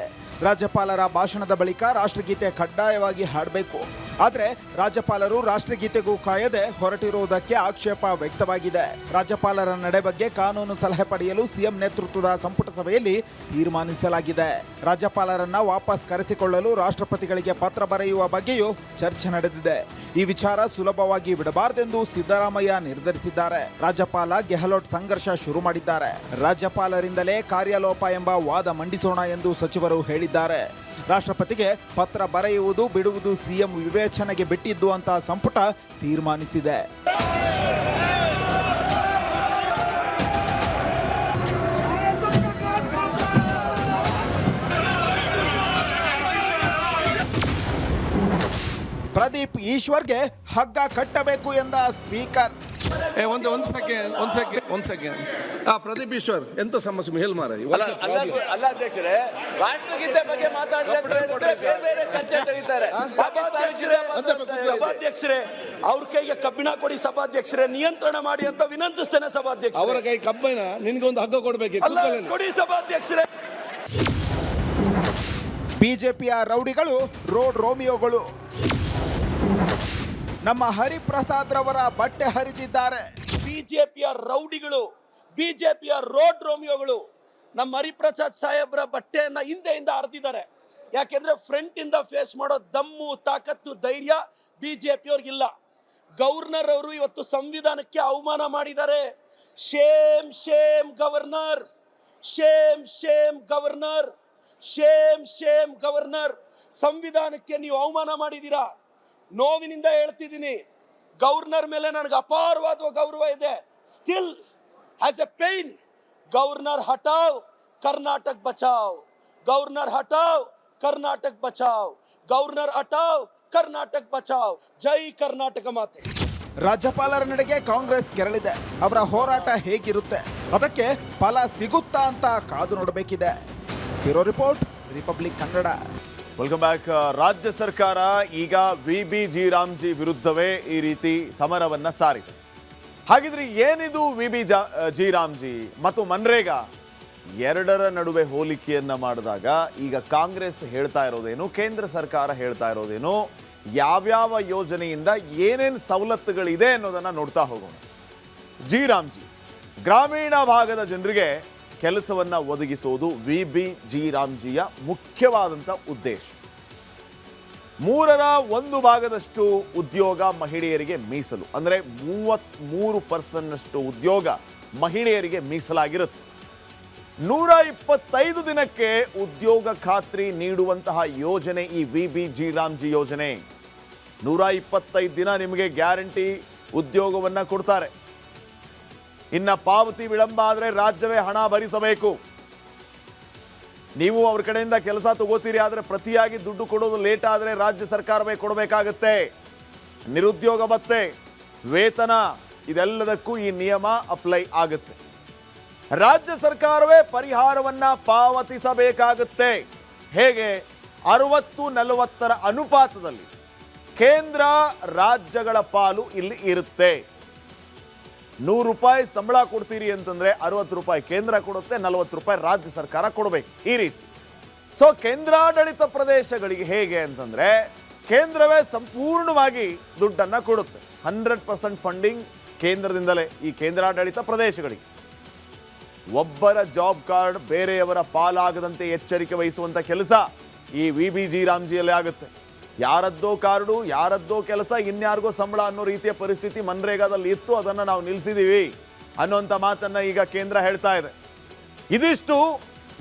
ರಾಜ್ಯಪಾಲರ ಭಾಷಣದ ಬಳಿಕ ರಾಷ್ಟ್ರಗೀತೆ ಕಡ್ಡಾಯವಾಗಿ ಹಾಡಬೇಕು. ಆದರೆ ರಾಜ್ಯಪಾಲರು ರಾಷ್ಟ್ರಗೀತೆಗೂ ಕಾಯದೆ ಹೊರಟಿರುವುದಕ್ಕೆ ಆಕ್ಷೇಪ ವ್ಯಕ್ತವಾಗಿದೆ. ರಾಜ್ಯಪಾಲರ ನಡೆ ಬಗ್ಗೆ ಕಾನೂನು ಸಲಹೆ ಪಡೆಯಲು ಸಿಎಂ ನೇತೃತ್ವದ ಸಂಪುಟ ಸಭೆಯಲ್ಲಿ ತೀರ್ಮಾನಿಸಲಾಗಿದೆ. ರಾಜ್ಯಪಾಲರನ್ನ ವಾಪಸ್ ಕರೆಸಿಕೊಳ್ಳಲು ರಾಷ್ಟ್ರಪತಿಗಳಿಗೆ ಪತ್ರ ಬರೆಯುವ ಬಗ್ಗೆಯೂ ಚರ್ಚೆ ನಡೆದಿದೆ. ಈ ವಿಚಾರ ಸುಲಭವಾಗಿ ಬಿಡಬಾರದೆಂದು ಸಿದ್ದರಾಮಯ್ಯ ನಿರ್ಧರಿಸಿದ್ದಾರೆ. ರಾಜ್ಯಪಾಲ ಗೆಹ್ಲೋಟ್ ಸಂಘರ್ಷ ಶುರು ಮಾಡಿದ್ದಾರೆ. ರಾಜ್ಯಪಾಲರಿಂದಲೇ ಕಾರ್ಯಲೋಪ ಎಂಬ ವಾದ ಮಂಡಿಸೋಣ ಎಂದು ಸಚಿವರು ಹೇಳಿದ್ದಾರೆ. ರಾಷ್ಟ್ರಪತಿಗೆ ಪತ್ರ ಬರೆಯುವುದು ಬಿಡುವುದು ಸಿಎಂ ವಿವೇಚನೆಗೆ ಬಿಟ್ಟಿದ್ದು ಅಂತ ಸಂಪುಟ ತೀರ್ಮಾನಿಸಿದೆ. ಪ್ರದೀಪ್ ಈಶ್ವರ್ಗೆ ಹಗ್ಗ ಕಟ್ಟಬೇಕು ಎಂದ ಸ್ಪೀಕರ್. ಒಂದು ಸೆಕೆಂಡ್ ಪ್ರದೀಪ್ ಈಶ್ವರ್ ಎಂತ ಸಮಸ್ಯೆ ಹೇಳಿ ಮಾರ. ಅಲ್ಲ ಅಧ್ಯಕ್ಷರೇ, ರಾಷ್ಟ್ರಗೀತೆ ಬಗ್ಗೆ ಸಭಾಧ್ಯಕ್ಷರೇ ಅವ್ರ ಕೈಗೆ ಕಬ್ಬಿಣ ಕೊಡಿ, ಸಭಾಧ್ಯಕ್ಷರೇ ನಿಯಂತ್ರಣ ಮಾಡಿ ಅಂತ ವಿನಂತಿಸ್ತೇನೆ. ಸಭಾಧ್ಯಕ್ಷ ಅವರ ಕೈ ಕಬ್ಬಿಣ, ನಿನ್ಗೆ ಒಂದು ಹಗ್ಗ ಕೊಡ್ಬೇಕು ಕೊಡಿ ಸಭಾಧ್ಯಕ್ಷರೇ. ಬಿಜೆಪಿಯ ರೌಡಿಗಳು ರೋಡ್ ರೋಮಿಯೋಗಳು. ನಮ್ಮ ಹರಿಪ್ರಸಾದ್ ರವರ ಬಟ್ಟೆ ಹರಿದಿದ್ದಾರೆ. ಬಿಜೆಪಿಯ ರೌಡಿಗಳು, ಬಿಜೆಪಿಯ ರೋಡ್ ರೋಮಿಯೋಗಳು ನಮ್ಮ ಹರಿಪ್ರಸಾದ್ ಸಾಹೇಬ್ರ ಬಟ್ಟೆಯನ್ನ ಹಿಂದೆಯಿಂದ ಹರಿದಿದ್ದಾರೆ. ಯಾಕೆಂದ್ರೆ ಫ್ರಂಟ್ ಇಂದ ಫೇಸ್ ಮಾಡೋ ದಮ್ಮು, ತಾಕತ್ತು, ಧೈರ್ಯ ಬಿಜೆಪಿಯವ್ರಿಗಿಲ್ಲ. ಗವರ್ನರ್ ಅವರು ಇವತ್ತು ಸಂವಿಧಾನಕ್ಕೆ ಅವಮಾನ ಮಾಡಿದ್ದಾರೆ. Shem Shem governor, Shem Shem governor, Shem Shem governor. ಸಂವಿಧಾನಕ್ಕೆ ನೀವು ಅವಮಾನ ಮಾಡಿದ್ದೀರಾ. ನೋವಿನಿಂದ ಹೇಳ್ತಿದ್ದೀನಿ, ಗವರ್ನರ್ ಮೇಲೆ ನನಗೆ ಅಪಾರವಾದ ಗೌರವ ಇದೆ. Still as a pain, governor ಹಟಾವ್ ಕರ್ನಾಟಕ ಬಚಾವ್, ಗವರ್ನರ್ ಹಟಾವ್ ಕರ್ನಾಟಕ ಬಚಾವ್, ಗವರ್ನರ್ ಹಟಾವ್ ಕರ್ನಾಟಕ ಬಚಾವ್. ಜೈ ಕರ್ನಾಟಕ ಮಾತೆ. ರಾಜ್ಯಪಾಲರ ನಡೆಗೆ ಕಾಂಗ್ರೆಸ್ ಕೆರಳಿದೆ. ಅವರ ಹೋರಾಟ ಹೇಗಿರುತ್ತೆ, ಅದಕ್ಕೆ ಫಲ ಸಿಗುತ್ತಾ ಅಂತ ಕಾದು ನೋಡಬೇಕಿದೆ. Bureau report, republic Kannada. Welcome back. ರಾಜ್ಯ ಸರ್ಕಾರ ಈಗ ವಿ.ಬಿ. ರಾಮ್ಜಿ ವಿರುದ್ಧವೇ ಈ ರೀತಿ ಸಮರವನ್ನ ಸಾರಿದೆ. ಹಾಗಿದ್ರೆ ಏನಿದು ವಿ.ಬಿ. ರಾಮ್ಜಿ ಮತ್ತು ಮನ್ರೇಗಾ ಎರಡರ ನಡುವೆ ಹೋಲಿಕೆಯನ್ನ ಮಾಡಿದಾಗ ಈಗ ಕಾಂಗ್ರೆಸ್ ಹೇಳ್ತಾ ಇರೋದೇನು, ಕೇಂದ್ರ ಸರ್ಕಾರ ಹೇಳ್ತಾ ಇರೋದೇನು, ಯಾವ್ಯಾವ ಯೋಜನೆಯಿಂದ ಏನೇನು ಸವಲತ್ತುಗಳಿದೆ ಅನ್ನೋದನ್ನ ನೋಡ್ತಾ ಹೋಗೋಣ. ರಾಮ್ಜಿ ಗ್ರಾಮೀಣ ಭಾಗದ ಜನರಿಗೆ ಕೆಲಸವನ್ನ ಒದಗಿಸುವುದು ವಿ.ಬಿ. ರಾಮ್ಜಿಯ ಮುಖ್ಯವಾದಂಥ ಉದ್ದೇಶ. 1/3 ಉದ್ಯೋಗ ಮಹಿಳೆಯರಿಗೆ ಮೀಸಲು, ಅಂದರೆ 33% ಉದ್ಯೋಗ ಮಹಿಳೆಯರಿಗೆ ಮೀಸಲಾಗಿರುತ್ತೆ. 125 ದಿನಕ್ಕೆ ಉದ್ಯೋಗ ಖಾತ್ರಿ ನೀಡುವಂತಹ ಯೋಜನೆ ಈ ವಿ.ಬಿ. ರಾಮ್ಜಿ ಯೋಜನೆ. 125 ದಿನ ನಿಮಗೆ ಗ್ಯಾರಂಟಿ ಉದ್ಯೋಗವನ್ನು ಕೊಡ್ತಾರೆ. ಇನ್ನು ಪಾವತಿ ವಿಳಂಬ ಆದರೆ ರಾಜ್ಯವೇ ಹಣ ಭರಿಸಬೇಕು. ನೀವು ಅವ್ರ ಕಡೆಯಿಂದ ಕೆಲಸ ತಗೋತೀರಿ, ಆದರೆ ಪ್ರತಿಯಾಗಿ ದುಡ್ಡು ಕೊಡೋದು ಲೇಟ್ ಆದರೆ ರಾಜ್ಯ ಸರ್ಕಾರವೇ ಕೊಡಬೇಕಾಗತ್ತೆ. ನಿರುದ್ಯೋಗ ಭತ್ಯೆ, ವೇತನ ಇದೆಲ್ಲದಕ್ಕೂ ಈ ನಿಯಮ ಅಪ್ಲೈ ಆಗುತ್ತೆ. ರಾಜ್ಯ ಸರ್ಕಾರವೇ ಪರಿಹಾರವನ್ನ ಪಾವತಿಸಬೇಕಾಗುತ್ತೆ. ಹೇಗೆ? 60-40 ಅನುಪಾತದಲ್ಲಿ ಕೇಂದ್ರ ರಾಜ್ಯಗಳ ಪಾಲು ಇಲ್ಲಿ ಇರುತ್ತೆ. 100 ರೂಪಾಯಿ ಸಂಬಳ ಕೊಡ್ತೀರಿ ಅಂತಂದ್ರೆ 60 ರೂಪಾಯಿ ಕೇಂದ್ರ ಕೊಡುತ್ತೆ, 40 ರೂಪಾಯಿ ರಾಜ್ಯ ಸರ್ಕಾರ ಕೊಡಬೇಕು. ಈ ರೀತಿ. ಸೊ ಕೇಂದ್ರಾಡಳಿತ ಪ್ರದೇಶಗಳಿಗೆ ಹೇಗೆ ಅಂತಂದ್ರೆ ಕೇಂದ್ರವೇ ಸಂಪೂರ್ಣವಾಗಿ ದುಡ್ಡನ್ನು ಕೊಡುತ್ತೆ. 100% ಫಂಡಿಂಗ್ ಕೇಂದ್ರದಿಂದಲೇ ಈ ಕೇಂದ್ರಾಡಳಿತ ಪ್ರದೇಶಗಳಿಗೆ. ಒಬ್ಬರ ಜಾಬ್ ಕಾರ್ಡ್ ಬೇರೆಯವರ ಪಾಲಾಗದಂತೆ ಎಚ್ಚರಿಕೆ ವಹಿಸುವಂಥ ಕೆಲಸ ಈ VBG ರಾಮ್ಜಿಯಲ್ಲಿ ಆಗುತ್ತೆ. ಯಾರದ್ದೋ ಕಾರ್ಡು, ಯಾರದ್ದೋ ಕೆಲಸ, ಇನ್ಯಾರಿಗೋ ಸಂಬಳ ಅನ್ನೋ ರೀತಿಯ ಪರಿಸ್ಥಿತಿ ಮನ್ರೇಗಾದಲ್ಲಿ ಇತ್ತು, ಅದನ್ನು ನಾವು ನಿಲ್ಲಿಸಿದ್ದೀವಿ ಅನ್ನುವಂಥ ಮಾತನ್ನು ಈಗ ಕೇಂದ್ರ ಹೇಳ್ತಾ ಇದೆ. ಇದಿಷ್ಟು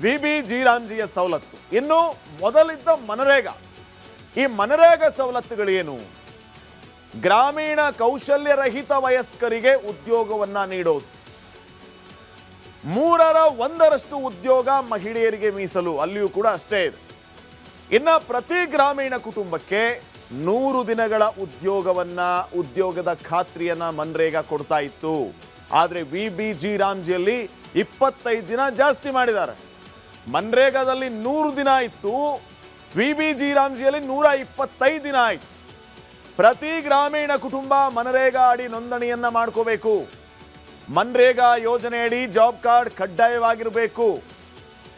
VBG ರಾಮ್ಜಿಯ ಸವಲತ್ತು. ಇನ್ನು ಮೊದಲಿದ್ದ ಮನರೇಗಾ, ಈ ಮನರೇಗಾ ಸವಲತ್ತುಗಳೇನು? ಗ್ರಾಮೀಣ ಕೌಶಲ್ಯರಹಿತ ವಯಸ್ಕರಿಗೆ ಉದ್ಯೋಗವನ್ನ ನೀಡೋದು. 1/3 ಉದ್ಯೋಗ ಮಹಿಳೆಯರಿಗೆ ಮೀಸಲು, ಅಲ್ಲಿಯೂ ಕೂಡ ಅಷ್ಟೇ ಇದೆ. ಇನ್ನು ಪ್ರತಿ ಗ್ರಾಮೀಣ ಕುಟುಂಬಕ್ಕೆ 100 ದಿನಗಳ ಉದ್ಯೋಗದ ಖಾತ್ರಿಯನ್ನ ಮನ್ರೇಗಾ ಕೊಡ್ತಾ ಇತ್ತು. ಆದರೆ VBG ರಾಮ್ಜಿಯಲ್ಲಿ 25 ದಿನ ಜಾಸ್ತಿ ಮಾಡಿದ್ದಾರೆ. ಮನ್ರೇಗಾದಲ್ಲಿ 100 ದಿನ ಇತ್ತು, VBG ರಾಮ್ಜಿಯಲ್ಲಿ 125 ದಿನ ಆಯಿತು. ಪ್ರತಿ ಗ್ರಾಮೀಣ ಕುಟುಂಬ ಮನರೇಗಾ ಅಡಿ ನೋಂದಣಿಯನ್ನ ಮಾಡ್ಕೋಬೇಕು. ಮನ್ರೇಗಾ ಯೋಜನೆಯಡಿ ಜಾಬ್ ಕಾರ್ಡ್ ಕಡ್ಡಾಯವಾಗಿರಬೇಕು.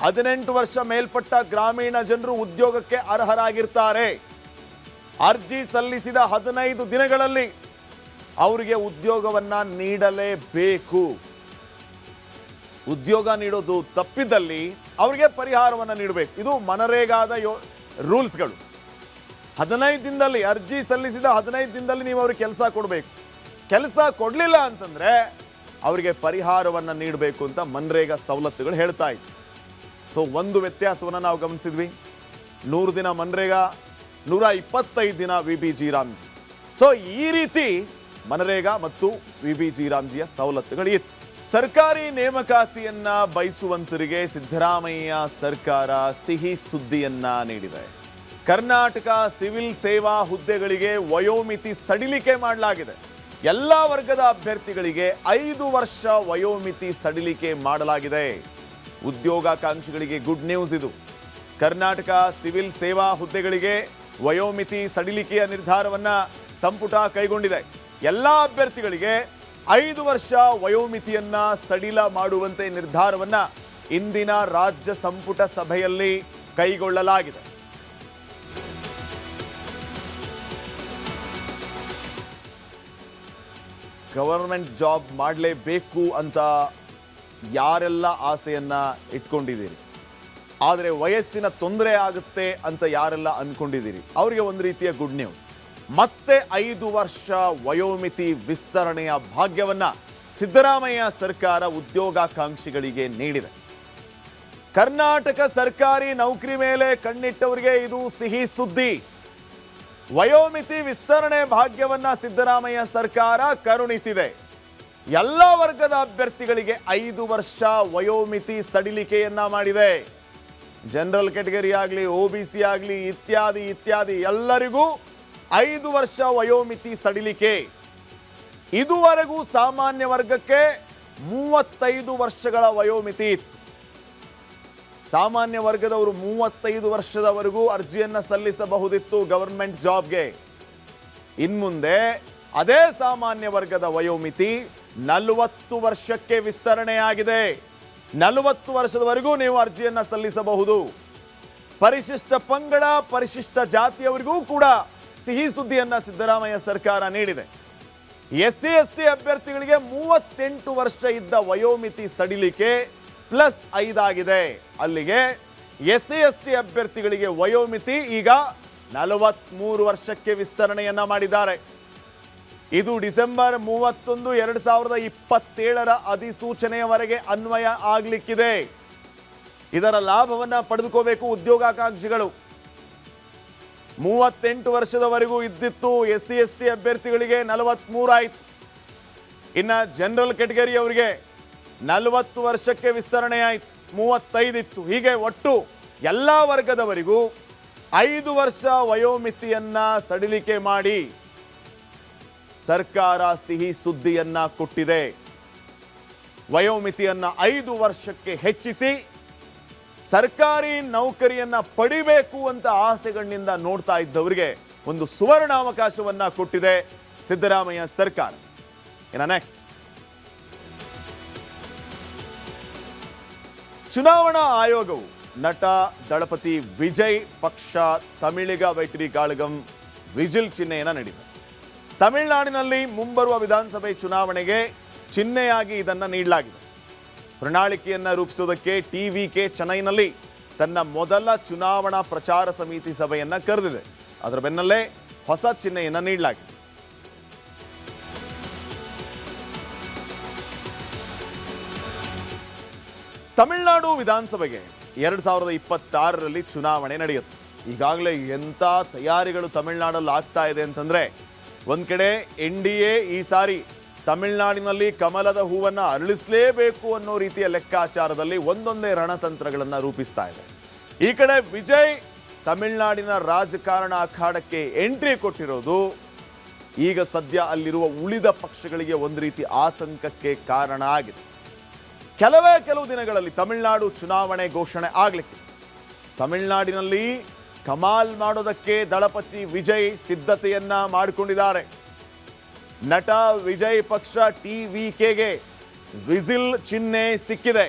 18 ವರ್ಷ ಮೇಲ್ಪಟ್ಟ ಗ್ರಾಮೀಣ ಜನರು ಉದ್ಯೋಗಕ್ಕೆ ಅರ್ಹರಾಗಿರ್ತಾರೆ. ಅರ್ಜಿ ಸಲ್ಲಿಸಿದ 15 ದಿನಗಳಲ್ಲಿ ಅವರಿಗೆ ಉದ್ಯೋಗವನ್ನ ನೀಡಲೇಬೇಕು. ಉದ್ಯೋಗ ನೀಡೋದು ತಪ್ಪಿದಲ್ಲಿ ಅವರಿಗೆ ಪರಿಹಾರವನ್ನು ನೀಡಬೇಕು. ಇದು ಮನರೇಗಾದ ರೂಲ್ಸ್ಗಳು. 15 ದಿನದಲ್ಲಿ, ಅರ್ಜಿ ಸಲ್ಲಿಸಿದ 15 ದಿನದಲ್ಲಿ ನೀವು ಅವ್ರಿಗೆ ಕೆಲಸ ಕೊಡಬೇಕು. ಕೆಲಸ ಕೊಡಲಿಲ್ಲ ಅಂತಂದ್ರೆ ಅವರಿಗೆ ಪರಿಹಾರವನ್ನು ನೀಡಬೇಕು ಅಂತ ಮನ್ರೇಗಾ ಸವಲತ್ತುಗಳು ಹೇಳ್ತಾ ಇತ್ತು. ಸೊ ಒಂದು ವ್ಯತ್ಯಾಸವನ್ನು ನಾವು ಗಮನಿಸಿದ್ವಿ. 100 ದಿನ ಮನ್ರೇಗಾ, 125 ದಿನ VBG ರಾಮ್ಜಿ. ಸೊ ಈ ರೀತಿ ಮನರೇಗಾ ಮತ್ತು VBG ರಾಮ್ಜಿಯ ಸವಲತ್ತುಗಳು ಇತ್ತು. ಸರ್ಕಾರಿ ನೇಮಕಾತಿಯನ್ನ ಬಯಸುವಂತರಿಗೆ ಸಿದ್ದರಾಮಯ್ಯ ಸರ್ಕಾರ ಸಿಹಿ ಸುದ್ದಿಯನ್ನ ನೀಡಿದೆ. ಕರ್ನಾಟಕ ಸಿವಿಲ್ ಸೇವಾ ಹುದ್ದೆಗಳಿಗೆ ವಯೋಮಿತಿ ಸಡಿಲಿಕೆ ಮಾಡಲಾಗಿದೆ. ಎಲ್ಲ ವರ್ಗದ ಅಭ್ಯರ್ಥಿಗಳಿಗೆ 5 ವರ್ಷ ವಯೋಮಿತಿ ಸಡಿಲಿಕೆ ಮಾಡಲಾಗಿದೆ. ಉದ್ಯೋಗಾಕಾಂಕ್ಷಿಗಳಿಗೆ ಗುಡ್ ನ್ಯೂಸ್ ಇದು. ಕರ್ನಾಟಕ ಸಿವಿಲ್ ಸೇವಾ ಹುದ್ದೆಗಳಿಗೆ ವಯೋಮಿತಿ ಸಡಿಲಿಕೆಯ ನಿರ್ಧಾರವನ್ನ ಸಂಪುಟ ಕೈಗೊಂಡಿದೆ. ಎಲ್ಲ ಅಭ್ಯರ್ಥಿಗಳಿಗೆ 5 ವರ್ಷ ವಯೋಮಿತಿಯನ್ನ ಸಡಿಲ ಮಾಡುವಂತೆ ನಿರ್ಧಾರವನ್ನ ಇಂದಿನ ರಾಜ್ಯ ಸಂಪುಟ ಸಭೆಯಲ್ಲಿ ಕೈಗೊಳ್ಳಲಾಗಿದೆ. ಗವರ್ಮೆಂಟ್ ಜಾಬ್ ಮಾಡಲೇಬೇಕು ಅಂತ ಯಾರೆಲ್ಲ ಆಸೆಯನ್ನ ಇಟ್ಕೊಂಡಿದ್ದೀರಿ, ಆದರೆ ವಯಸ್ಸಿನ ತೊಂದರೆ ಆಗುತ್ತೆ ಅಂತ ಯಾರೆಲ್ಲ ಅಂದ್ಕೊಂಡಿದ್ದೀರಿ, ಅವರಿಗೆ ಒಂದು ರೀತಿಯ ಗುಡ್ ನ್ಯೂಸ್. ಮತ್ತೆ 5 ವರ್ಷ ವಯೋಮಿತಿ ವಿಸ್ತರಣೆಯ ಭಾಗ್ಯವನ್ನ ಸಿದ್ದರಾಮಯ್ಯ ಸರ್ಕಾರ ಉದ್ಯೋಗಾಕಾಂಕ್ಷಿಗಳಿಗೆ ನೀಡಿದೆ. ಕರ್ನಾಟಕ ಸರ್ಕಾರಿ ನೌಕರಿ ಮೇಲೆ ಕಣ್ಣಿಟ್ಟವರಿಗೆ ಇದು ಸಿಹಿ ಸುದ್ದಿ. ವಯೋಮಿತಿ ವಿಸ್ತರಣೆ ಭಾಗ್ಯವನ್ನ ಸಿದ್ದರಾಮಯ್ಯ ಸರ್ಕಾರ ಕರುಣಿಸಿದೆ. ಎಲ್ಲ ವರ್ಗದ ಅಭ್ಯರ್ಥಿಗಳಿಗೆ 5 ವರ್ಷ ವಯೋಮಿತಿ ಸಡಿಲಿಕೆಯನ್ನ ಮಾಡಿದೆ. ಜನರಲ್ ಕ್ಯಾಟಗರಿ ಆಗಲಿ, OBC ಆಗಲಿ, ಇತ್ಯಾದಿ ಎಲ್ಲರಿಗೂ 5 ವರ್ಷ ವಯೋಮಿತಿ ಸಡಿಲಿಕೆ. ಇದುವರೆಗೂ ಸಾಮಾನ್ಯ ವರ್ಗಕ್ಕೆ 35 ವರ್ಷಗಳ ವಯೋಮಿತಿ ಇತ್ತು. ಸಾಮಾನ್ಯ ವರ್ಗದವರು 35 ವರ್ಷದವರೆಗೂ ಅರ್ಜಿಯನ್ನು ಸಲ್ಲಿಸಬಹುದಿತ್ತು ಗವರ್ಮೆಂಟ್ ಜಾಬ್ಗೆ. ಇನ್ಮುಂದೆ ಅದೇ ಸಾಮಾನ್ಯ ವರ್ಗದ ವಯೋಮಿತಿ 40 ವರ್ಷಕ್ಕೆ ವಿಸ್ತರಣೆಯಾಗಿದೆ. 40 ವರ್ಷದವರೆಗೂ ನೀವು ಅರ್ಜಿಯನ್ನು ಸಲ್ಲಿಸಬಹುದು. ಪರಿಶಿಷ್ಟ ಪಂಗಡ, ಪರಿಶಿಷ್ಟ ಜಾತಿಯವರಿಗೂ ಕೂಡ ಸಿಹಿ ಸುದ್ದಿಯನ್ನ ಸಿದ್ದರಾಮಯ್ಯ ಸರ್ಕಾರ ನೀಡಿದೆ. SC/ST ಅಭ್ಯರ್ಥಿಗಳಿಗೆ 38 ವರ್ಷ ಇದ್ದ ವಯೋಮಿತಿ ಸಡಿಲಿಕೆ +5 ಆಗಿದೆ. ಅಲ್ಲಿಗೆ SC/ST ಅಭ್ಯರ್ಥಿಗಳಿಗೆ ವಯೋಮಿತಿ ಈಗ 43 ವರ್ಷಕ್ಕೆ ವಿಸ್ತರಣೆಯನ್ನ ಮಾಡಿದ್ದಾರೆ. ಇದು ಡಿಸೆಂಬರ್ 31, 2027ರ ಅಧಿಸೂಚನೆಯವರೆಗೆ ಅನ್ವಯ ಆಗಲಿಕ್ಕಿದೆ. ಇದರ ಲಾಭವನ್ನ ಪಡೆದುಕೋಬೇಕು ಉದ್ಯೋಗಾಕಾಂಕ್ಷಿಗಳು. 38 ವರ್ಷದವರೆಗೂ ಇದ್ದಿತ್ತು SC/ST ಅಭ್ಯರ್ಥಿಗಳಿಗೆ 43 ಆಯಿತು. ಇನ್ನು ಜನರಲ್ ಕೆಟಗರಿ ಅವರಿಗೆ 40 ವರ್ಷಕ್ಕೆ ವಿಸ್ತರಣೆ ಆಯಿತು, 35 ಇತ್ತು. ಹೀಗೆ ಒಟ್ಟು ಎಲ್ಲ ವರ್ಗದವರಿಗೂ 5 ವರ್ಷ ವಯೋಮಿತಿಯನ್ನ ಸಡಿಲಿಕೆ ಮಾಡಿ ಸರ್ಕಾರ ಸಿಹಿ ಸುದ್ದಿಯನ್ನ ಕೊಟ್ಟಿದೆ. ವಯೋಮಿತಿಯನ್ನ 5 ವರ್ಷಕ್ಕೆ ಹೆಚ್ಚಿಸಿ ಸರ್ಕಾರಿ ನೌಕರಿಯನ್ನ ಪಡಿಬೇಕು ಅಂತ ಆಸೆಗಳಿಂದ ನೋಡ್ತಾ ಇದ್ದವರಿಗೆ ಒಂದು ಸುವರ್ಣಾವಕಾಶವನ್ನ ಕೊಟ್ಟಿದೆ ಸಿದ್ದರಾಮಯ್ಯ ಸರ್ಕಾರ. ಇನ್ನು ನೆಕ್ಸ್ಟ್, ಚುನಾವಣಾ ಆಯೋಗವು ನಟ ದಳಪತಿ ವಿಜಯ್ ಪಕ್ಷ ತಮಿಳಿಗ ವೈಟ್ರಿ ಕಾಳಗಂ ವಿಜಿಲ್ ಚಿಹ್ನೆಯನ್ನು ನೀಡಿದೆ. ತಮಿಳುನಾಡಿನಲ್ಲಿ ಮುಂಬರುವ ವಿಧಾನಸಭೆ ಚುನಾವಣೆಗೆ ಚಿಹ್ನೆಯಾಗಿ ಇದನ್ನು ನೀಡಲಾಗಿದೆ. ಪ್ರಣಾಳಿಕೆಯನ್ನು ರೂಪಿಸುವುದಕ್ಕೆ ಟಿವಿಕೆ ಚೆನ್ನೈನಲ್ಲಿ ತನ್ನ ಮೊದಲ ಚುನಾವಣಾ ಪ್ರಚಾರ ಸಮಿತಿ ಸಭೆಯನ್ನು ಕರೆದಿದೆ. ಅದರ ಬೆನ್ನಲ್ಲೇ ಹೊಸ ಚಿಹ್ನೆಯನ್ನು ನೀಡಲಾಗಿದೆ. ತಮಿಳುನಾಡು ವಿಧಾನಸಭೆಗೆ 2026ರಲ್ಲಿ ಚುನಾವಣೆ ನಡೆಯುತ್ತೆ. ಈಗಾಗಲೇ ಎಂಥ ತಯಾರಿಗಳು ತಮಿಳುನಾಡಲ್ಲಿ ಆಗ್ತಾ ಇದೆ ಅಂತಂದರೆ, ಒಂದು ಕಡೆ NDA ಈ ಸಾರಿ ತಮಿಳುನಾಡಿನಲ್ಲಿ ಕಮಲದ ಹೂವನ್ನು ಅರಳಿಸಲೇಬೇಕು ಅನ್ನೋ ರೀತಿಯ ಲೆಕ್ಕಾಚಾರದಲ್ಲಿ ಒಂದೊಂದೇ ರಣತಂತ್ರಗಳನ್ನು ರೂಪಿಸ್ತಾ ಇದೆ. ಈ ಕಡೆ ವಿಜಯ್ ತಮಿಳುನಾಡಿನ ರಾಜಕಾರಣ ಅಖಾಡಕ್ಕೆ ಎಂಟ್ರಿ ಕೊಟ್ಟಿರೋದು ಈಗ ಸದ್ಯ ಅಲ್ಲಿರುವ ಉಳಿದ ಪಕ್ಷಗಳಿಗೆ ಒಂದು ರೀತಿ ಆತಂಕಕ್ಕೆ ಕಾರಣ ಆಗಿದೆ. ಕೆಲವು ದಿನಗಳಲ್ಲಿ ತಮಿಳುನಾಡು ಚುನಾವಣೆ ಘೋಷಣೆ ಆಗಲಿಕ್ಕೆ ತಮಿಳುನಾಡಿನಲ್ಲಿ ಕಮಾಲ್ ಮಾಡೋದಕ್ಕೆ ದಳಪತಿ ವಿಜಯ್ ಸಿದ್ಧತೆಯನ್ನ ಮಾಡಿಕೊಂಡಿದ್ದಾರೆ. ನಟ ವಿಜಯ್ ಪಕ್ಷ TVKಗೆ ವಿಜಿಲ್ ಚಿಹ್ನೆ ಸಿಕ್ಕಿದೆ.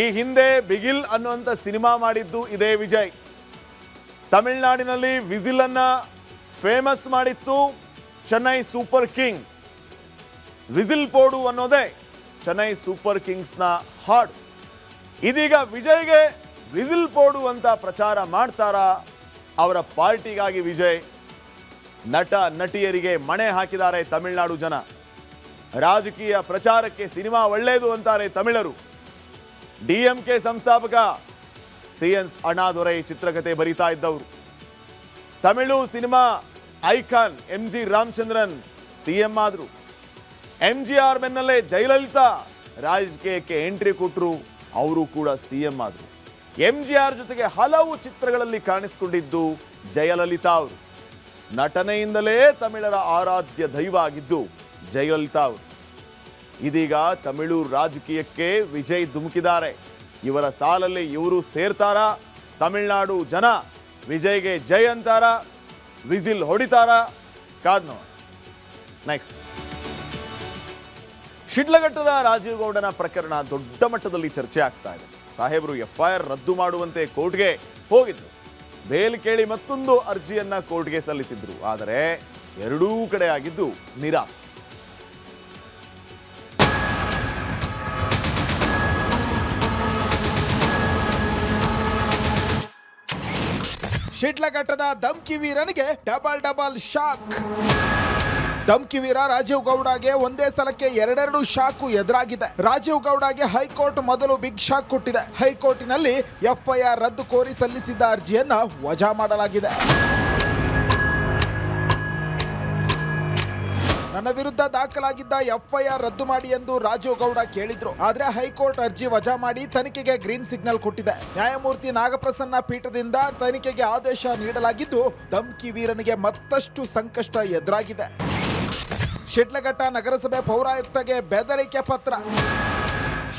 ಈ ಹಿಂದೆ ಬಿಗಿಲ್ ಅನ್ನುವಂಥ ಸಿನಿಮಾ ಮಾಡಿದ್ದು ಇದೇ ವಿಜಯ್. ತಮಿಳುನಾಡಿನಲ್ಲಿ ವಿಜಿಲ್ ಅನ್ನ ಫೇಮಸ್ ಮಾಡಿತ್ತು ಚೆನ್ನೈ ಸೂಪರ್ ಕಿಂಗ್ಸ್. ವಿಜಿಲ್ ಪೋಡು ಅನ್ನೋದೇ ಚೆನ್ನೈ ಸೂಪರ್ ಕಿಂಗ್ಸ್ನ ಹಾಡು. ಇದೀಗ ವಿಜಯ್ಗೆ ವಿಜಿಲ್ ಪೋಡು ಅಂತ ಪ್ರಚಾರ ಮಾಡ್ತಾರಾ? ಅವರ ಪಾರ್ಟಿಗಾಗಿ ವಿಜಯ್ ನಟ ನಟಿಯರಿಗೆ ಮಣೆ ಹಾಕಿದ್ದಾರೆ ತಮಿಳುನಾಡು ಜನ. ರಾಜಕೀಯ ಪ್ರಚಾರಕ್ಕೆ ಸಿನಿಮಾ ಒಳ್ಳೆಯದು ಅಂತಾರೆ ತಮಿಳರು. DMK ಸಂಸ್ಥಾಪಕ CN ಅಣ್ಣಾದೊರೈ ಚಿತ್ರಕಥೆ ಬರೀತಾ ಇದ್ದವರು. Tamil cinema icon MG Ramachandran CM ಆದರು. MGR ಬೆನ್ನಲ್ಲೇ ಜಯಲಲಿತಾ ರಾಜಕೀಯಕ್ಕೆ ಎಂಟ್ರಿ ಕೊಟ್ಟರು, ಅವರು ಕೂಡ CM ಆದರು. MGR ಜೊತೆಗೆ ಹಲವು ಚಿತ್ರಗಳಲ್ಲಿ ಕಾಣಿಸಿಕೊಂಡಿದ್ದು ಜಯಲಲಿತಾ ಅವರು. ನಟನೆಯಿಂದಲೇ ತಮಿಳರ ಆರಾಧ್ಯ ದೈವ ಆಗಿದ್ದು ಜಯಲಲಿತಾ ಅವರು. ಇದೀಗ ತಮಿಳು ರಾಜಕೀಯಕ್ಕೆ ವಿಜಯ್ ಧುಮುಕಿದ್ದಾರೆ. ಇವರ ಸಾಲಲ್ಲಿ ಇವರು ಸೇರ್ತಾರಾ? ತಮಿಳುನಾಡು ಜನ ವಿಜಯ್ಗೆ ಜೈ ಅಂತಾರಾ? ವಿಜಿಲ್ ಹೊಡಿತಾರಾ? ಕಾದ್ ನೋಡ. ನೆಕ್ಸ್ಟ್, ಶಿಡ್ಲಘಟ್ಟದ ರಾಜೀವ್ ಗೌಡನ ಪ್ರಕರಣ ದೊಡ್ಡ ಮಟ್ಟದಲ್ಲಿ ಚರ್ಚೆ ಆಗ್ತಾ ಇದೆ. ಸಾಹೇಬರು FIR ರದ್ದು ಮಾಡುವಂತೆ ಕೋರ್ಟ್ಗೆ ಹೋಗಿದ್ರು. ಬೇಲ್ ಕೇಳಿ ಮತ್ತೊಂದು ಅರ್ಜಿಯನ್ನ ಕೋರ್ಟ್ಗೆ ಸಲ್ಲಿಸಿದ್ರು. ಆದರೆ ಎರಡೂ ಕಡೆ ಆಗಿದ್ದು ನಿರಾಸೆ. ಶಿಡ್ಲಘಟ್ಟದ ಧಮ್ಕಿ ವೀರನಿಗೆ ಡಬಲ್ ಶಾಕ್. ಧಮ್ಕಿ ವೀರ ರಾಜೀವ್ ಗೌಡಗೆ ಒಂದೇ ಸಲಕ್ಕೆ ಎರಡೆರಡು ಶಾಕು ಎದುರಾಗಿದೆ. ರಾಜೀವ್ ಗೌಡಗೆ ಹೈಕೋರ್ಟ್ ಮೊದಲು ಬಿಗ್ ಶಾಕ್ ಕೊಟ್ಟಿದೆ. ಹೈಕೋರ್ಟಿನಲ್ಲಿ FIR ರದ್ದು ಕೋರಿ ಸಲ್ಲಿಸಿದ್ದ ಅರ್ಜಿಯನ್ನ ವಜಾ ಮಾಡಲಾಗಿದೆ. ನನ್ನ ವಿರುದ್ಧ ದಾಖಲಾಗಿದ್ದ FIR ರದ್ದು ಮಾಡಿ ಎಂದು ರಾಜೀವ್ ಗೌಡ ಕೇಳಿದ್ರು. ಆದ್ರೆ ಹೈಕೋರ್ಟ್ ಅರ್ಜಿ ವಜಾ ಮಾಡಿ ತನಿಖೆಗೆ ಗ್ರೀನ್ ಸಿಗ್ನಲ್ ಕೊಟ್ಟಿದೆ. ನ್ಯಾಯಮೂರ್ತಿ ನಾಗಪ್ರಸನ್ನ ಪೀಠದಿಂದ ತನಿಖೆಗೆ ಆದೇಶ ನೀಡಲಾಗಿದ್ದು ಧಮ್ಕಿ ವೀರನಿಗೆ ಮತ್ತಷ್ಟು ಸಂಕಷ್ಟ ಎದುರಾಗಿದೆ. ಶಿಡ್ಲಘಟ್ಟ ನಗರಸಭೆ ಪೌರಾಯುಕ್ತಗೆ ಬೆದರಿಕೆ ಪತ್ರ.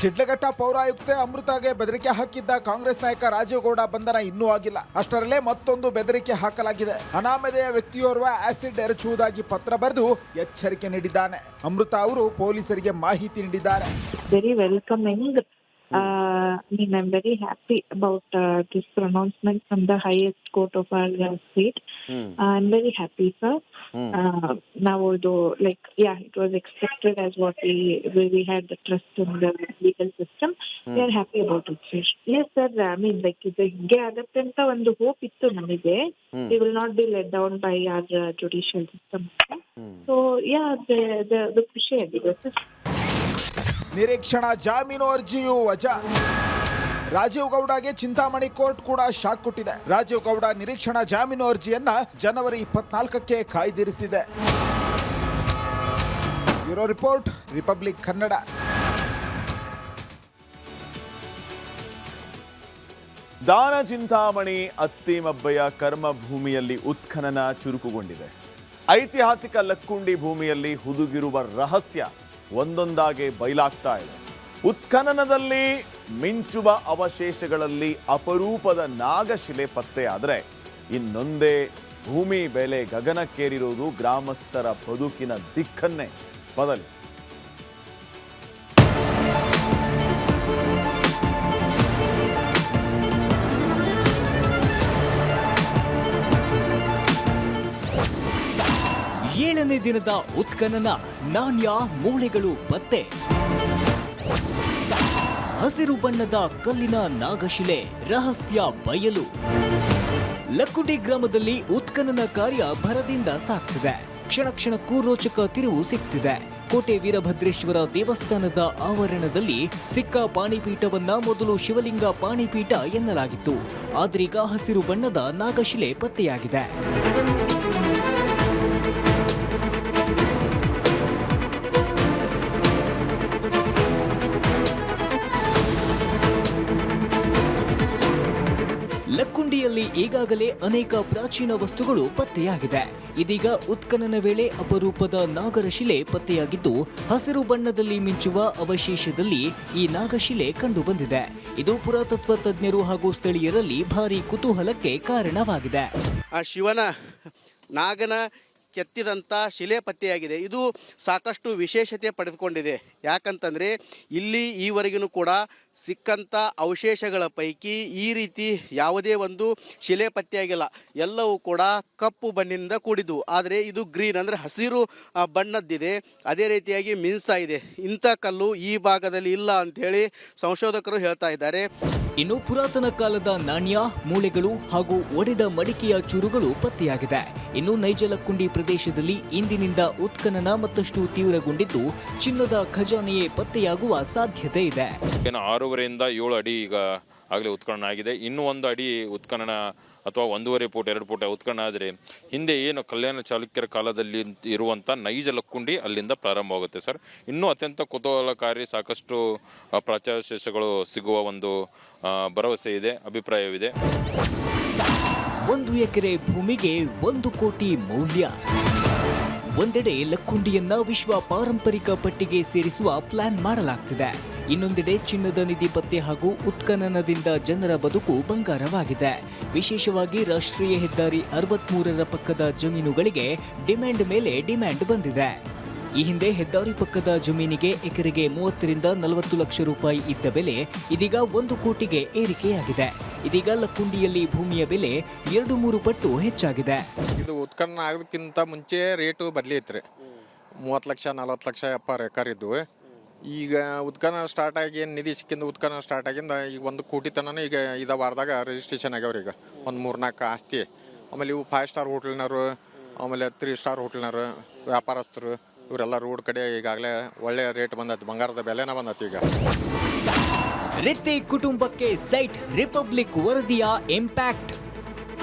ಶಿಡ್ಲಘಟ್ಟ ಪೌರಾಯುಕ್ತೆ ಅಮೃತಾಗೆ ಬೆದರಿಕೆ ಹಾಕಿದ್ದ ಕಾಂಗ್ರೆಸ್ ನಾಯಕ ರಾಜೀವ್ ಗೌಡ ಬಂಧನ ಇನ್ನೂ ಆಗಿಲ್ಲ. ಅಷ್ಟರಲ್ಲೇ ಮತ್ತೊಂದು ಬೆದರಿಕೆ ಹಾಕಲಾಗಿದೆ. ಅನಾಮಧೇಯ ವ್ಯಕ್ತಿಯೋರ್ವ ಆಸಿಡ್ ಎರಚುವುದಾಗಿ ಪತ್ರ ಬರೆದು ಎಚ್ಚರಿಕೆ ನೀಡಿದ್ದಾನೆ. ಅಮೃತಾ ಅವರು ಪೊಲೀಸರಿಗೆ ಮಾಹಿತಿ ನೀಡಿದ್ದಾರೆ. Very welcoming. I'm very happy about this pronouncement from the highest court of our state. I'm very happy, sir. Now, although, it was expected as what we had the trust in the legal system. We are happy about it, sir. Yes, sir. I mean, ಇದು ಹೀಗೆ ಆಗತ್ತೆ ಅಂತ ಒಂದು ಹೋಪ್ ಇತ್ತು ನಮಗೆ. We will not be let down by our judicial system. So, yeah, the ಖುಷಿ ಆಗಿದೆ, sir. ನಿರೀಕ್ಷಣಾ ಜಾಮೀನು ಅರ್ಜಿಯು ವಜಾ. ರಾಜೀವ್ ಗೌಡಗೆ ಚಿಂತಾಮಣಿ ಕೋರ್ಟ್ ಕೂಡ ಶಾಕ್ ಕೊಟ್ಟಿದೆ. ರಾಜೀವ್ ಗೌಡ ನಿರೀಕ್ಷಣಾ ಜಾಮೀನು ಅರ್ಜಿಯನ್ನ ಜನವರಿ 24ಕ್ಕೆ ಕಾಯ್ದಿರಿಸಿದೆ. Bureau report, republic Kannada. ದಾನ ಚಿಂತಾಮಣಿ ಅತ್ತಿಮಬ್ಬೆಯ ಕರ್ಮಭೂಮಿಯಲ್ಲಿ ಉತ್ಖನನ ಚುರುಕುಗೊಂಡಿದೆ. ಐತಿಹಾಸಿಕ ಲಕ್ಕುಂಡಿ ಭೂಮಿಯಲ್ಲಿ ಹುದುಗಿರುವ ರಹಸ್ಯ ಒಂದೊಂದಾಗಿ ಬಯಲಾಗ್ತಾ ಇದೆ. ಉತ್ಖನನದಲ್ಲಿ ಮಿಂಚುವ ಅವಶೇಷಗಳಲ್ಲಿ ಅಪರೂಪದ ನಾಗಶಿಲೆ ಪತ್ತೆಯಾದರೆ ಇನ್ನೊಂದೇ ಭೂಮಿ ಬೆಲೆ ಗಗನಕ್ಕೇರಿರುವುದು ಗ್ರಾಮಸ್ಥರ ಬದುಕಿನ ದಿಕ್ಕನ್ನೇ ಬದಲಿಸಿದೆ. ಏಳನೇ ದಿನದ ಉತ್ಖನನ, ನಾಣ್ಯ ಮೂಳೆಗಳು ಪತ್ತೆ. ಹಸಿರು ಬಣ್ಣದ ಕಲ್ಲಿನ ನಾಗಶಿಲೆ, ರಹಸ್ಯ ಬಯಲು. ಲಕ್ಕುಂಡಿ ಗ್ರಾಮದಲ್ಲಿ ಉತ್ಖನನ ಕಾರ್ಯ ಭರದಿಂದ ಸಾಗ್ತಿದೆ. ಕ್ಷಣ ಕ್ಷಣಕ್ಕೂ ರೋಚಕ ತಿರುವು ಸಿಗ್ತಿದೆ. ಕೋಟೆ ವೀರಭದ್ರೇಶ್ವರ ದೇವಸ್ಥಾನದ ಆವರಣದಲ್ಲಿ ಸಿಕ್ಕ ಪಾಣಿಪೀಠವನ್ನ ಮೊದಲು ಶಿವಲಿಂಗ ಪಾಣಿಪೀಠ ಎನ್ನಲಾಗಿತ್ತು. ಆದ್ರೀಗ ಹಸಿರು ಬಣ್ಣದ ನಾಗಶಿಲೆ ಪತ್ತೆಯಾಗಿದೆ. ಲಕ್ಕುಂಡಿಯಲ್ಲಿ ಈಗಾಗಲೇ ಅನೇಕ ಪ್ರಾಚೀನ ವಸ್ತುಗಳು ಪತ್ತೆಯಾಗಿದೆ. ಇದೀಗ ಉತ್ಖನನ ವೇಳೆ ಅಪರೂಪದ ನಾಗರಶಿಲೆ ಪತ್ತೆಯಾಗಿದ್ದು, ಹಸಿರು ಬಣ್ಣದಲ್ಲಿ ಮಿಂಚುವ ಅವಶೇಷದಲ್ಲಿ ಈ ನಾಗಶಿಲೆ ಕಂಡುಬಂದಿದೆ. ಇದು ಪುರಾತತ್ವ ತಜ್ಞರು ಹಾಗೂ ಸ್ಥಳೀಯರಲ್ಲಿ ಭಾರಿ ಕುತೂಹಲಕ್ಕೆ ಕಾರಣವಾಗಿದೆ. ಆ ಶಿವನ ನಾಗನ ಕೆತ್ತಿದಂಥ ಶಿಲೆ ಪತ್ತೆಯಾಗಿದೆ. ಇದು ಸಾಕಷ್ಟು ವಿಶೇಷತೆ ಪಡೆದುಕೊಂಡಿದೆ. ಯಾಕಂತಂದರೆ ಇಲ್ಲಿ ಈವರೆಗೂ ಕೂಡ ಸಿಕ್ಕಂಥ ಅವಶೇಷಗಳ ಪೈಕಿ ಈ ರೀತಿ ಯಾವುದೇ ಒಂದು ಶಿಲೆ ಪತ್ತೆಯಾಗಿಲ್ಲ. ಎಲ್ಲವೂ ಕೂಡ ಕಪ್ಪು ಬಣ್ಣಿನಿಂದ ಕೂಡಿದ್ದು. ಆದರೆ ಇದು ಗ್ರೀನ್ ಅಂದರೆ ಹಸಿರು ಬಣ್ಣದ್ದಿದೆ. ಅದೇ ರೀತಿಯಾಗಿ ಮಿಂಚ್ತಾ ಇದೆ. ಇಂಥ ಕಲ್ಲು ಈ ಭಾಗದಲ್ಲಿ ಇಲ್ಲ ಅಂಥೇಳಿ ಸಂಶೋಧಕರು ಹೇಳ್ತಾ ಇದ್ದಾರೆ. ಇನ್ನು ಪುರಾತನ ಕಾಲದ ನಾಣ್ಯ, ಮೂಳೆಗಳು ಹಾಗೂ ಒಡೆದ ಮಡಿಕೆಯ ಚೂರುಗಳು ಪತ್ತೆಯಾಗಿದೆ. ಇನ್ನು ನೈಜ ಲಕ್ಕುಂಡಿ ಪ್ರದೇಶದಲ್ಲಿ ಇಂದಿನಿಂದ ಉತ್ಖನನ ಮತ್ತಷ್ಟು ತೀವ್ರಗೊಂಡಿದ್ದು, ಚಿನ್ನದ ಖಜಾನೆಯೇ ಪತ್ತೆಯಾಗುವ ಸಾಧ್ಯತೆ ಇದೆ. 6.5 ಇಂದ 7 ಅಡಿ ಈಗ ಆಗಲೇ ಉತ್ಖನನ ಆಗಿದೆ. ಇನ್ನೂ 1 ಅಡಿ ಉತ್ಖನನ ಅಥವಾ 1.5 ಫೂಟ್ 2 ಫೂಟ್ ಉತ್ಖನನ ಆದರೆ ಹಿಂದೆ ಏನು ಕಲ್ಯಾಣ ಚಾಲುಕ್ಯರ ಕಾಲದಲ್ಲಿ ಇರುವಂಥ ನೈಜ ಲಕ್ಕುಂಡಿ ಅಲ್ಲಿಂದ ಪ್ರಾರಂಭವಾಗುತ್ತೆ ಸರ್. ಇನ್ನೂ ಅತ್ಯಂತ ಕುತೂಹಲಕಾರಿ ಸಾಕಷ್ಟು ಪ್ರಾಚ್ಯಾವಶೇಷಗಳು ಸಿಗುವ ಒಂದು ಭರವಸೆ ಇದೆ, ಅಭಿಪ್ರಾಯವಿದೆ. 1 ಎಕರೆ ಭೂಮಿಗೆ 1 ಕೋಟಿ ಮೌಲ್ಯ. ಒಂದೆಡೆ ಲಕ್ಕುಂಡಿಯನ್ನ ವಿಶ್ವ ಪಾರಂಪರಿಕ ಪಟ್ಟಿಗೆ ಸೇರಿಸುವ ಪ್ಲಾನ್ ಮಾಡಲಾಗ್ತಿದೆ. ಇನ್ನೊಂದೆಡೆ ಚಿನ್ನದ ನಿಧಿ ಪತ್ತೆ ಹಾಗೂ ಉತ್ಖನನದಿಂದ ಜನರ ಬದುಕು ಬಂಗಾರವಾಗಿದೆ. ವಿಶೇಷವಾಗಿ ರಾಷ್ಟ್ರೀಯ ಹೆದ್ದಾರಿ 63ರ ಪಕ್ಕದ ಜಮೀನುಗಳಿಗೆ ಡಿಮ್ಯಾಂಡ್ ಮೇಲೆ ಡಿಮ್ಯಾಂಡ್ ಬಂದಿದೆ. ಈ ಹಿಂದೆ ಹೆದ್ದಾರಿ ಪಕ್ಕದ ಜಮೀನಿಗೆ ಎಕರೆಗೆ 30 ರಿಂದ 40 ಲಕ್ಷ ರೂಪಾಯಿ ಇದ್ದ ಬೆಲೆ ಇದೀಗ 1 ಕೋಟಿಗೆ ಏರಿಕೆಯಾಗಿದೆ. ಇದೀಗ ಲಕ್ಕುಂಡಿಯಲ್ಲಿ ಭೂಮಿಯ ಬೆಲೆ 2-3 ಪಟ್ಟು ಹೆಚ್ಚಾಗಿದೆ. ಇದು ಉತ್ಖನನ ಆಗೋದಕ್ಕಿಂತ ಮುಂಚೆ ರೇಟು ಬದಲಿತ್ರಿ. 30 ಲಕ್ಷ 40 ಲಕ್ಷ ಎಪ್ಪರ್ ಎಕರ್ ಇದ್ವು. ಈಗ ಉತ್ಖನನ ಸ್ಟಾರ್ಟ್ ಆಗಿ ನಿಧಿ ಸಿಕ್ಕಿಂದ ಉತ್ಖನನ ಸ್ಟಾರ್ಟ್ ಆಗಿಂದ ಈಗ 1 ಕೋಟಿ ತನಕ ಈಗ ಇದ ವಾರದಾಗ ರಿಜಿಸ್ಟ್ರೇಷನ್ ಆಗ್ಯಾವ್ರಿ. ಈಗ ಒಂದು 3-4 ಆಸ್ತಿ. ಆಮೇಲೆ ಇವು 5 ಸ್ಟಾರ್ ಹೋಟೆಲ್ನವರು, ಆಮೇಲೆ 3 ಸ್ಟಾರ್ ಹೋಟೆಲ್ನವರು, ವ್ಯಾಪಾರಸ್ಥರು ಇವರೆಲ್ಲ ರೋಡ್ ಕಡೆ ಈಗಾಗಲೇ ಒಳ್ಳೆ ರೇಟ್ ಬಂದೈತಿ. ಬಂಗಾರದ ಬೆಲೆನ ಬಂದೈತಿ. ಈಗ ರಿತ್ತಿ ಕುಟುಂಬಕ್ಕೆ ಸೈಟ್, ರಿಪಬ್ಲಿಕ್ ವರದಿಯ ಇಂಪ್ಯಾಕ್ಟ್.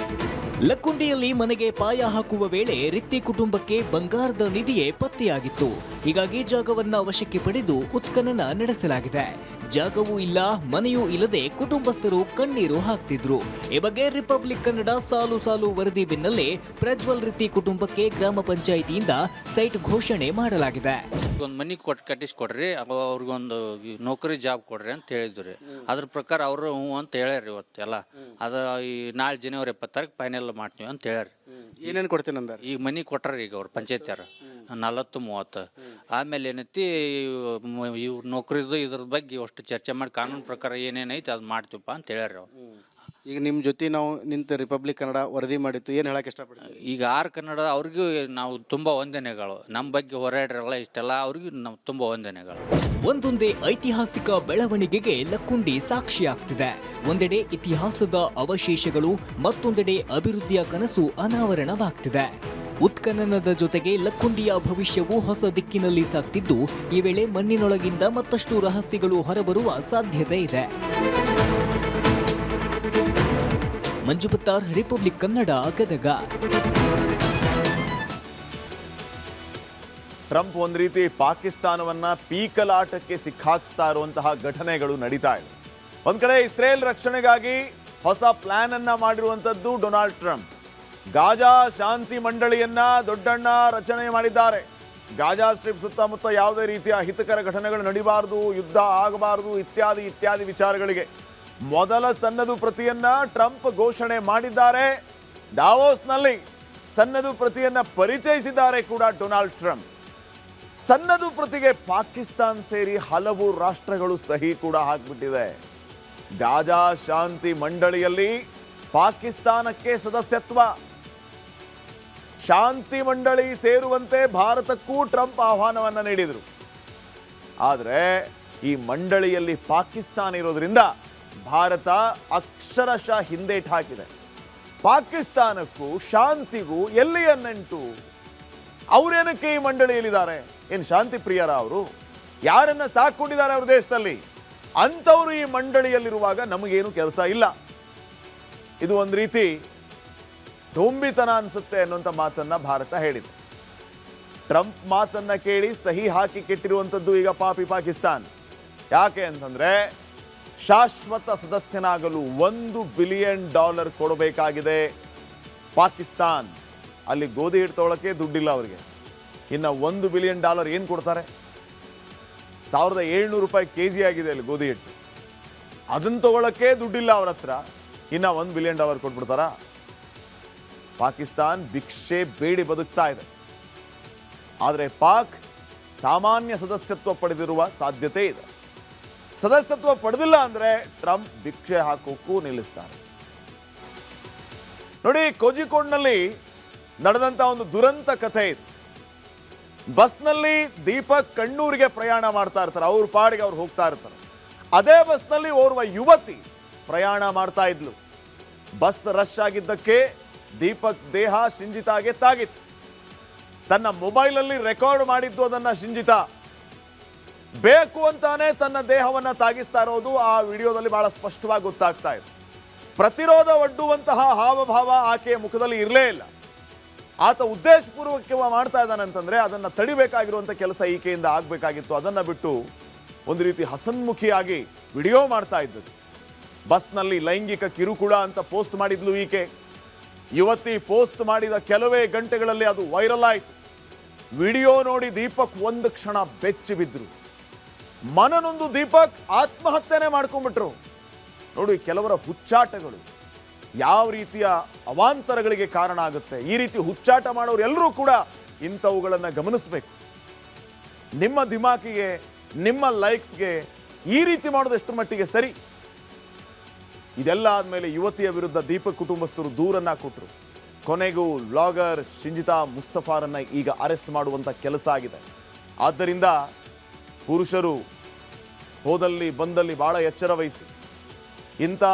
ಲಕ್ಕುಂಡಿಯಲ್ಲಿ ಮನೆಗೆ ಪಾಯ ಹಾಕುವ ವೇಳೆ ರಿತ್ತಿ ಕುಟುಂಬಕ್ಕೆ ಬಂಗಾರದ ನಿಧಿಯೇ ಪತ್ತೆಯಾಗಿತ್ತು. ಹೀಗಾಗಿ ಜಾಗವನ್ನ ವಶಕ್ಕೆ ಪಡೆದು ಉತ್ಖನನ ನಡೆಸಲಾಗಿದೆ. ಜಾಗವೂ ಇಲ್ಲ, ಮನೆಯೂ ಇಲ್ಲದೆ ಕುಟುಂಬಸ್ಥರು ಕಣ್ಣೀರು ಹಾಕ್ತಿದ್ರು. ಈ ಬಗ್ಗೆ ರಿಪಬ್ಲಿಕ್ ಕನ್ನಡ ಸಾಲು ಸಾಲು ವರದಿ ಬೆನ್ನಲ್ಲೇ ಪ್ರಜ್ವಲ್ ರಿತ್ತಿ ಕುಟುಂಬಕ್ಕೆ ಗ್ರಾಮ ಪಂಚಾಯಿತಿಯಿಂದ ಸೈಟ್ ಘೋಷಣೆ ಮಾಡಲಾಗಿದೆ. ಒಂದು ಮನೆ ಕಟ್ಟಿಸ್ಕೊಡ್ರಿ, ಅವ್ರಿಗೊಂದು ನೌಕರಿ ಜಾಬ್ ಕೊಡ್ರಿ ಅಂತ ಹೇಳಿದ್ರಿ. ಅದ್ರ ಪ್ರಕಾರ ಅವರು ಹ್ಞೂ ಅಂತ ಹೇಳ್ಯಾರ. ಇವತ್ತೆಲ್ಲ ಅದು ಈ ನಾಳೆ ಜನವರಿ 20 ಫೈನಲ್ ಮಾಡ್ತೀವಿ ಅಂತ ಹೇಳ್ಯಾರ. ಏನೇನು ಕೊಡ್ತೀನಿ ಅಂದಾರ? ಈಗ ಮನೆ ಕೊಟ್ಟಾರ ಈಗ ಅವ್ರು ಪಂಚಾಯತ್ಯಾರ 40-30. ಆಮೇಲೆ ಏನೈತಿ ಇವ್ರ ನೌಕರಿದು ಇದ್ರ ಬಗ್ಗೆ ಅಷ್ಟು ಚರ್ಚೆ ಮಾಡಿ ಕಾನೂನು ಪ್ರಕಾರ ಏನೇನೈತಿ ಅದು ಮಾಡ್ತೀವಪ್ಪ ಅಂತ ಹೇಳ್ಯಾರ ಅವ್ರು. ಈಗ ನಿಮ್ಮ ಜೊತೆ ನಾವು ನಿಂತು ರಿಪಬ್ಲಿಕ್ ಕನ್ನಡ ವರದಿ ಮಾಡಿತ್ತು. ಏನು ಹೇಳಕ್ಕೆ ಇಷ್ಟಪಡ್ತೀವಿ? ಈಗ ಆರ್ ಕನ್ನಡ ಅವ್ರಿಗೂ ನಾವು ತುಂಬ ವಂದನೆಗಳು. ನಮ್ಮ ಬಗ್ಗೆ ಹೋರಾಡ್ರಲ್ಲ ಇಷ್ಟೆಲ್ಲ ಅವ್ರಿಗೂ ನಾವು ತುಂಬ ವಂದನೆಗಳು. ಒಂದೊಂದೇ ಐತಿಹಾಸಿಕ ಬೆಳವಣಿಗೆಗೆ ಲಕ್ಕುಂಡಿ ಸಾಕ್ಷಿಯಾಗ್ತಿದೆ. ಒಂದೆಡೆ ಇತಿಹಾಸದ ಅವಶೇಷಗಳು, ಮತ್ತೊಂದೆಡೆ ಅಭಿವೃದ್ಧಿಯ ಕನಸು ಅನಾವರಣವಾಗ್ತಿದೆ. ಉತ್ಖನನದ ಜೊತೆಗೆ ಲಕ್ಕುಂಡಿಯ ಭವಿಷ್ಯವು ಹೊಸ ದಿಕ್ಕಿನಲ್ಲಿ ಸಾಗ್ತಿದ್ದು, ಈ ವೇಳೆ ಮಣ್ಣಿನೊಳಗಿಂದ ಮತ್ತಷ್ಟು ರಹಸ್ಯಗಳು ಹೊರಬರುವ ಸಾಧ್ಯತೆ ಇದೆ. ಮಂಜು ಪತ್ತಾರ್, ರಿಪಬ್ಲಿಕ್ ಕನ್ನಡ, ಗದಗ. ಟ್ರಂಪ್ ಒಂದು ರೀತಿ ಪಾಕಿಸ್ತಾನವನ್ನ ಪೀಕಲಾಟಕ್ಕೆ ಸಿಕ್ಕಾಕ್ಸ್ತಾ ಇರುವಂತಹ ಘಟನೆಗಳು ನಡೀತಾ ಇದೆ. ಒಂದ್ ಕಡೆ ಇಸ್ರೇಲ್ ರಕ್ಷಣೆಗಾಗಿ ಹೊಸ ಪ್ಲಾನ್ ಅನ್ನ ಮಾಡಿರುವಂತದ್ದು ಡೊನಾಲ್ಡ್ ಟ್ರಂಪ್. ಗಾಜಾ ಶಾಂತಿ ಮಂಡಳಿಯನ್ನ ದೊಡ್ಡಣ್ಣ ರಚನೆ ಮಾಡಿದ್ದಾರೆ. ಗಾಜಾ ಸ್ಟ್ರಿಪ್ ಸುತ್ತಮುತ್ತ ಯಾವುದೇ ರೀತಿಯ ಅಹಿತಕರ ಘಟನೆಗಳು ನಡೀಬಾರದು, ಯುದ್ಧ ಆಗಬಾರದು ಇತ್ಯಾದಿ ವಿಚಾರಗಳಿಗೆ ಮೊದಲ ಸನ್ನದು ಪ್ರತಿಯನ್ನ ಟ್ರಂಪ್ ಘೋಷಣೆ ಮಾಡಿದ್ದಾರೆ. ದಾವೋಸ್ನಲ್ಲಿ ಸನ್ನದು ಪ್ರತಿಯನ್ನ ಪರಿಚಯಿಸಿದ್ದಾರೆ ಕೂಡ ಡೊನಾಲ್ಡ್ ಟ್ರಂಪ್. ಸನ್ನದು ಪ್ರತಿಗೆ ಪಾಕಿಸ್ತಾನ್ ಸೇರಿ ಹಲವು ರಾಷ್ಟ್ರಗಳು ಸಹಿ ಕೂಡ ಹಾಕ್ಬಿಟ್ಟಿದೆ. ಗಾಜಾ ಶಾಂತಿ ಮಂಡಳಿಯಲ್ಲಿ ಪಾಕಿಸ್ತಾನಕ್ಕೆ ಸದಸ್ಯತ್ವ, ಶಾಂತಿ ಮಂಡಳಿ ಸೇರುವಂತೆ ಭಾರತಕ್ಕೂ ಟ್ರಂಪ್ ಆಹ್ವಾನವನ್ನ ನೀಡಿದರು. ಆದರೆ ಈ ಮಂಡಳಿಯಲ್ಲಿ ಪಾಕಿಸ್ತಾನ ಇರೋದ್ರಿಂದ ಭಾರತ ಅಕ್ಷರಶಃ ಹಿಂದೇಟು ಹಾಕಿದೆ. ಪಾಕಿಸ್ತಾನಕ್ಕೂ ಶಾಂತಿಗೂ ಎಲ್ಲಿಯ ನಂಟು? ಅವರೇನಕ್ಕೆ ಈ ಮಂಡಳಿಯಲ್ಲಿದ್ದಾರೆ? ಏನು ಶಾಂತಿ ಪ್ರಿಯರ ಅವರು? ಯಾರನ್ನ ಸಾಕೊಂಡಿದ್ದಾರೆ ಅವ್ರ ದೇಶದಲ್ಲಿ? ಅಂಥವರು ಈ ಮಂಡಳಿಯಲ್ಲಿರುವಾಗ ನಮಗೇನು ಕೆಲಸ ಇಲ್ಲ. ಇದು ಒಂದು ರೀತಿ ಡೊಂಬಿತನ ಅನಿಸುತ್ತೆ ಅನ್ನುವಂಥ ಮಾತನ್ನ ಭಾರತ ಹೇಳಿದೆ. ಟ್ರಂಪ್ ಮಾತನ್ನ ಕೇಳಿ ಸಹಿ ಹಾಕಿ ಕೆಟ್ಟಿರುವಂಥದ್ದು ಈಗ ಪಾಕಿಸ್ತಾನ್. ಯಾಕೆ ಅಂತಂದ್ರೆ ಶಾಶ್ವತ ಸದಸ್ಯನಾಗಲು $1 ಬಿಲಿಯನ್ ಕೊಡಬೇಕಾಗಿದೆ ಪಾಕಿಸ್ತಾನ್. ಅಲ್ಲಿ ಗೋಧಿ ಹಿಟ್ಟು ತೊಗೊಳಕ್ಕೆ ದುಡ್ಡಿಲ್ಲ ಅವರಿಗೆ. ಇನ್ನು $1 ಬಿಲಿಯನ್ ಏನು ಕೊಡ್ತಾರೆ? $1,700 ಕೆಜಿ ಆಗಿದೆ ಅಲ್ಲಿ ಗೋಧಿ ಹಿಟ್ಟು. ಅದನ್ನು ತಗೊಳಕ್ಕೆ ದುಡ್ಡಿಲ್ಲ ಅವ್ರ ಹತ್ರ. ಇನ್ನು $1 ಬಿಲಿಯನ್ ಕೊಟ್ಬಿಡ್ತಾರಾ? ಪಾಕಿಸ್ತಾನ್ ಭಿಕ್ಷೆ ಬೇಡಿ ಬದುಕ್ತಾ ಇದೆ. ಆದರೆ ಪಾಕ್ ಸಾಮಾನ್ಯ ಸದಸ್ಯತ್ವ ಪಡೆದಿರುವ ಸಾಧ್ಯತೆ ಇದೆ. ಸದಸ್ಯತ್ವ ಪಡೆದಿಲ್ಲ ಅಂದ್ರೆ ಟ್ರಂಪ್ ಭಿಕ್ಷೆ ಹಾಕೋಕ್ಕೂ ನಿಲ್ಲಿಸ್ತಾರೆ. ನೋಡಿ, ಕೋಜಿಕೋಡ್ನಲ್ಲಿ ನಡೆದಂತ ಒಂದು ದುರಂತ ಕಥೆ ಇದು. ಬಸ್ನಲ್ಲಿ ದೀಪಕ್ ಕಣ್ಣೂರಿಗೆ ಪ್ರಯಾಣ ಮಾಡ್ತಾ ಇರ್ತಾರೆ. ಅವ್ರ ಪಾಡಿಗೆ ಅವ್ರು ಹೋಗ್ತಾ ಇರ್ತಾರೆ. ಅದೇ ಬಸ್ನಲ್ಲಿ ಓರ್ವ ಯುವತಿ ಪ್ರಯಾಣ ಮಾಡ್ತಾ ಇದ್ಲು. ಬಸ್ ರಶ್ ಆಗಿದ್ದಕ್ಕೆ ದೀಪಕ್ ದೇಹ ಶಿಂಜಿತಾಗೆ ತಾಗಿತ್ತು. ತನ್ನ ಮೊಬೈಲಲ್ಲಿ ರೆಕಾರ್ಡ್ ಮಾಡಿದ್ದು ಅದನ್ನ ಶಿಂಜಿತಾ ಬೇಕು ಅಂತಾನೆ ತನ್ನ ದೇಹವನ್ನ ತಾಗಿಸ್ತಾ ಇರೋದು ಆ ವಿಡಿಯೋದಲ್ಲಿ ಬಹಳ ಸ್ಪಷ್ಟವಾಗಿ ಗೊತ್ತಾಗ್ತಾ ಇದೆ. ಪ್ರತಿರೋಧ ಒಡ್ಡುವಂತಹ ಹಾವಭಾವ ಆಕೆಯ ಮುಖದಲ್ಲಿ ಇರಲೇ ಇಲ್ಲ. ಆತ ಉದ್ದೇಶಪೂರ್ವಕವಾಗಿ ಮಾಡ್ತಾ ಇದ್ದಾನಂತಂದ್ರೆ ಅದನ್ನ ತಡಿಬೇಕಾಗಿರುವಂಥ ಕೆಲಸ ಈಕೆಯಿಂದ ಆಗಬೇಕಾಗಿತ್ತು. ಅದನ್ನ ಬಿಟ್ಟು ಒಂದು ರೀತಿ ಹಸನ್ಮುಖಿಯಾಗಿ ವಿಡಿಯೋ ಮಾಡ್ತಾ ಇದ್ದದ್ದು. ಬಸ್ನಲ್ಲಿ ಲೈಂಗಿಕ ಕಿರುಕುಳ ಅಂತ ಪೋಸ್ಟ್ ಮಾಡಿದ್ಲು ಈಕೆ. ಯುವತಿ ಪೋಸ್ಟ್ ಮಾಡಿದ ಕೆಲವೇ ಗಂಟೆಗಳಲ್ಲಿ ಅದು ವೈರಲ್ ಆಯಿತು. ವಿಡಿಯೋ ನೋಡಿ ದೀಪಕ್ ಒಂದು ಕ್ಷಣ ಬೆಚ್ಚಿ ಬಿದ್ರು. ಮನನೊಂದು ದೀಪಕ್ ಆತ್ಮಹತ್ಯೆನೇ ಮಾಡ್ಕೊಂಡ್ಬಿಟ್ರು. ನೋಡಿ, ಕೆಲವರ ಹುಚ್ಚಾಟಗಳು ಯಾವ ರೀತಿಯ ಅವಾಂತರಗಳಿಗೆ ಕಾರಣ ಆಗುತ್ತೆ. ಈ ರೀತಿ ಹುಚ್ಚಾಟ ಮಾಡೋರು ಎಲ್ಲರೂ ಕೂಡ ಇಂಥವುಗಳನ್ನು ಗಮನಿಸಬೇಕು. ನಿಮ್ಮ ದಿಮಾಕಿಗೆ, ನಿಮ್ಮ ಲೈಕ್ಸ್ಗೆ ಈ ರೀತಿ ಮಾಡೋದು ಎಷ್ಟು ಮಟ್ಟಿಗೆ ಸರಿ? ಇದೆಲ್ಲ ಆದಮೇಲೆ ಯುವತಿಯ ವಿರುದ್ಧ ದೀಪಕ್ ಕುಟುಂಬಸ್ಥರು ದೂರನ್ನ ಕೊಟ್ಟರು. ಕೊನೆಗೂ ವ್ಲಾಗರ್ ಶಿಂಜಿತಾ ಮುಸ್ತಫಾರನ್ನ ಈಗ ಅರೆಸ್ಟ್ ಮಾಡುವಂಥ ಕೆಲಸ ಆಗಿದೆ. ಆದ್ದರಿಂದ ಪುರುಷರು ಹೋದಲ್ಲಿ ಬಂದಲ್ಲಿ ಭಾಳ ಎಚ್ಚರ ವಹಿಸಿ. ಇಂಥ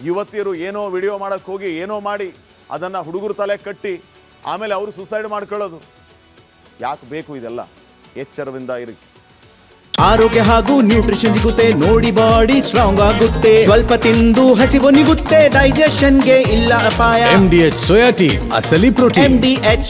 ಯುವತಿಯರು ಏನೋ ವಿಡಿಯೋ ಮಾಡೋಕ್ಕೆ ಹೋಗಿ ಏನೋ ಮಾಡಿ ಅದನ್ನು ಹುಡುಗರು ತಲೆ ಕಟ್ಟಿ ಆಮೇಲೆ ಅವರು ಸುಸೈಡ್ ಮಾಡ್ಕೊಳ್ಳೋದು ಯಾಕೆ ಬೇಕು? ಇದೆಲ್ಲ ಎಚ್ಚರದಿಂದ ಇರಿ. ಆರೋಗ್ಯ ಹಾಗೂ ನ್ಯೂಟ್ರಿಷನ್ ಸಿಗುತ್ತೆ ನೋಡಿ, ಬಾಡಿ ಸ್ಟ್ರಾಂಗ್ ಆಗುತ್ತೆ. ಸ್ವಲ್ಪ ತಿಂದು ಹಸಿವು ನಿಗುತ್ತೆ, ಡೈಜೆಷನ್ಗೆ ಇಲ್ಲ ಅಪಾಯ. MDH ಸೋಯಾಟಿ ಅಸಲಿ ಪ್ರೋಟೀನ್. MDH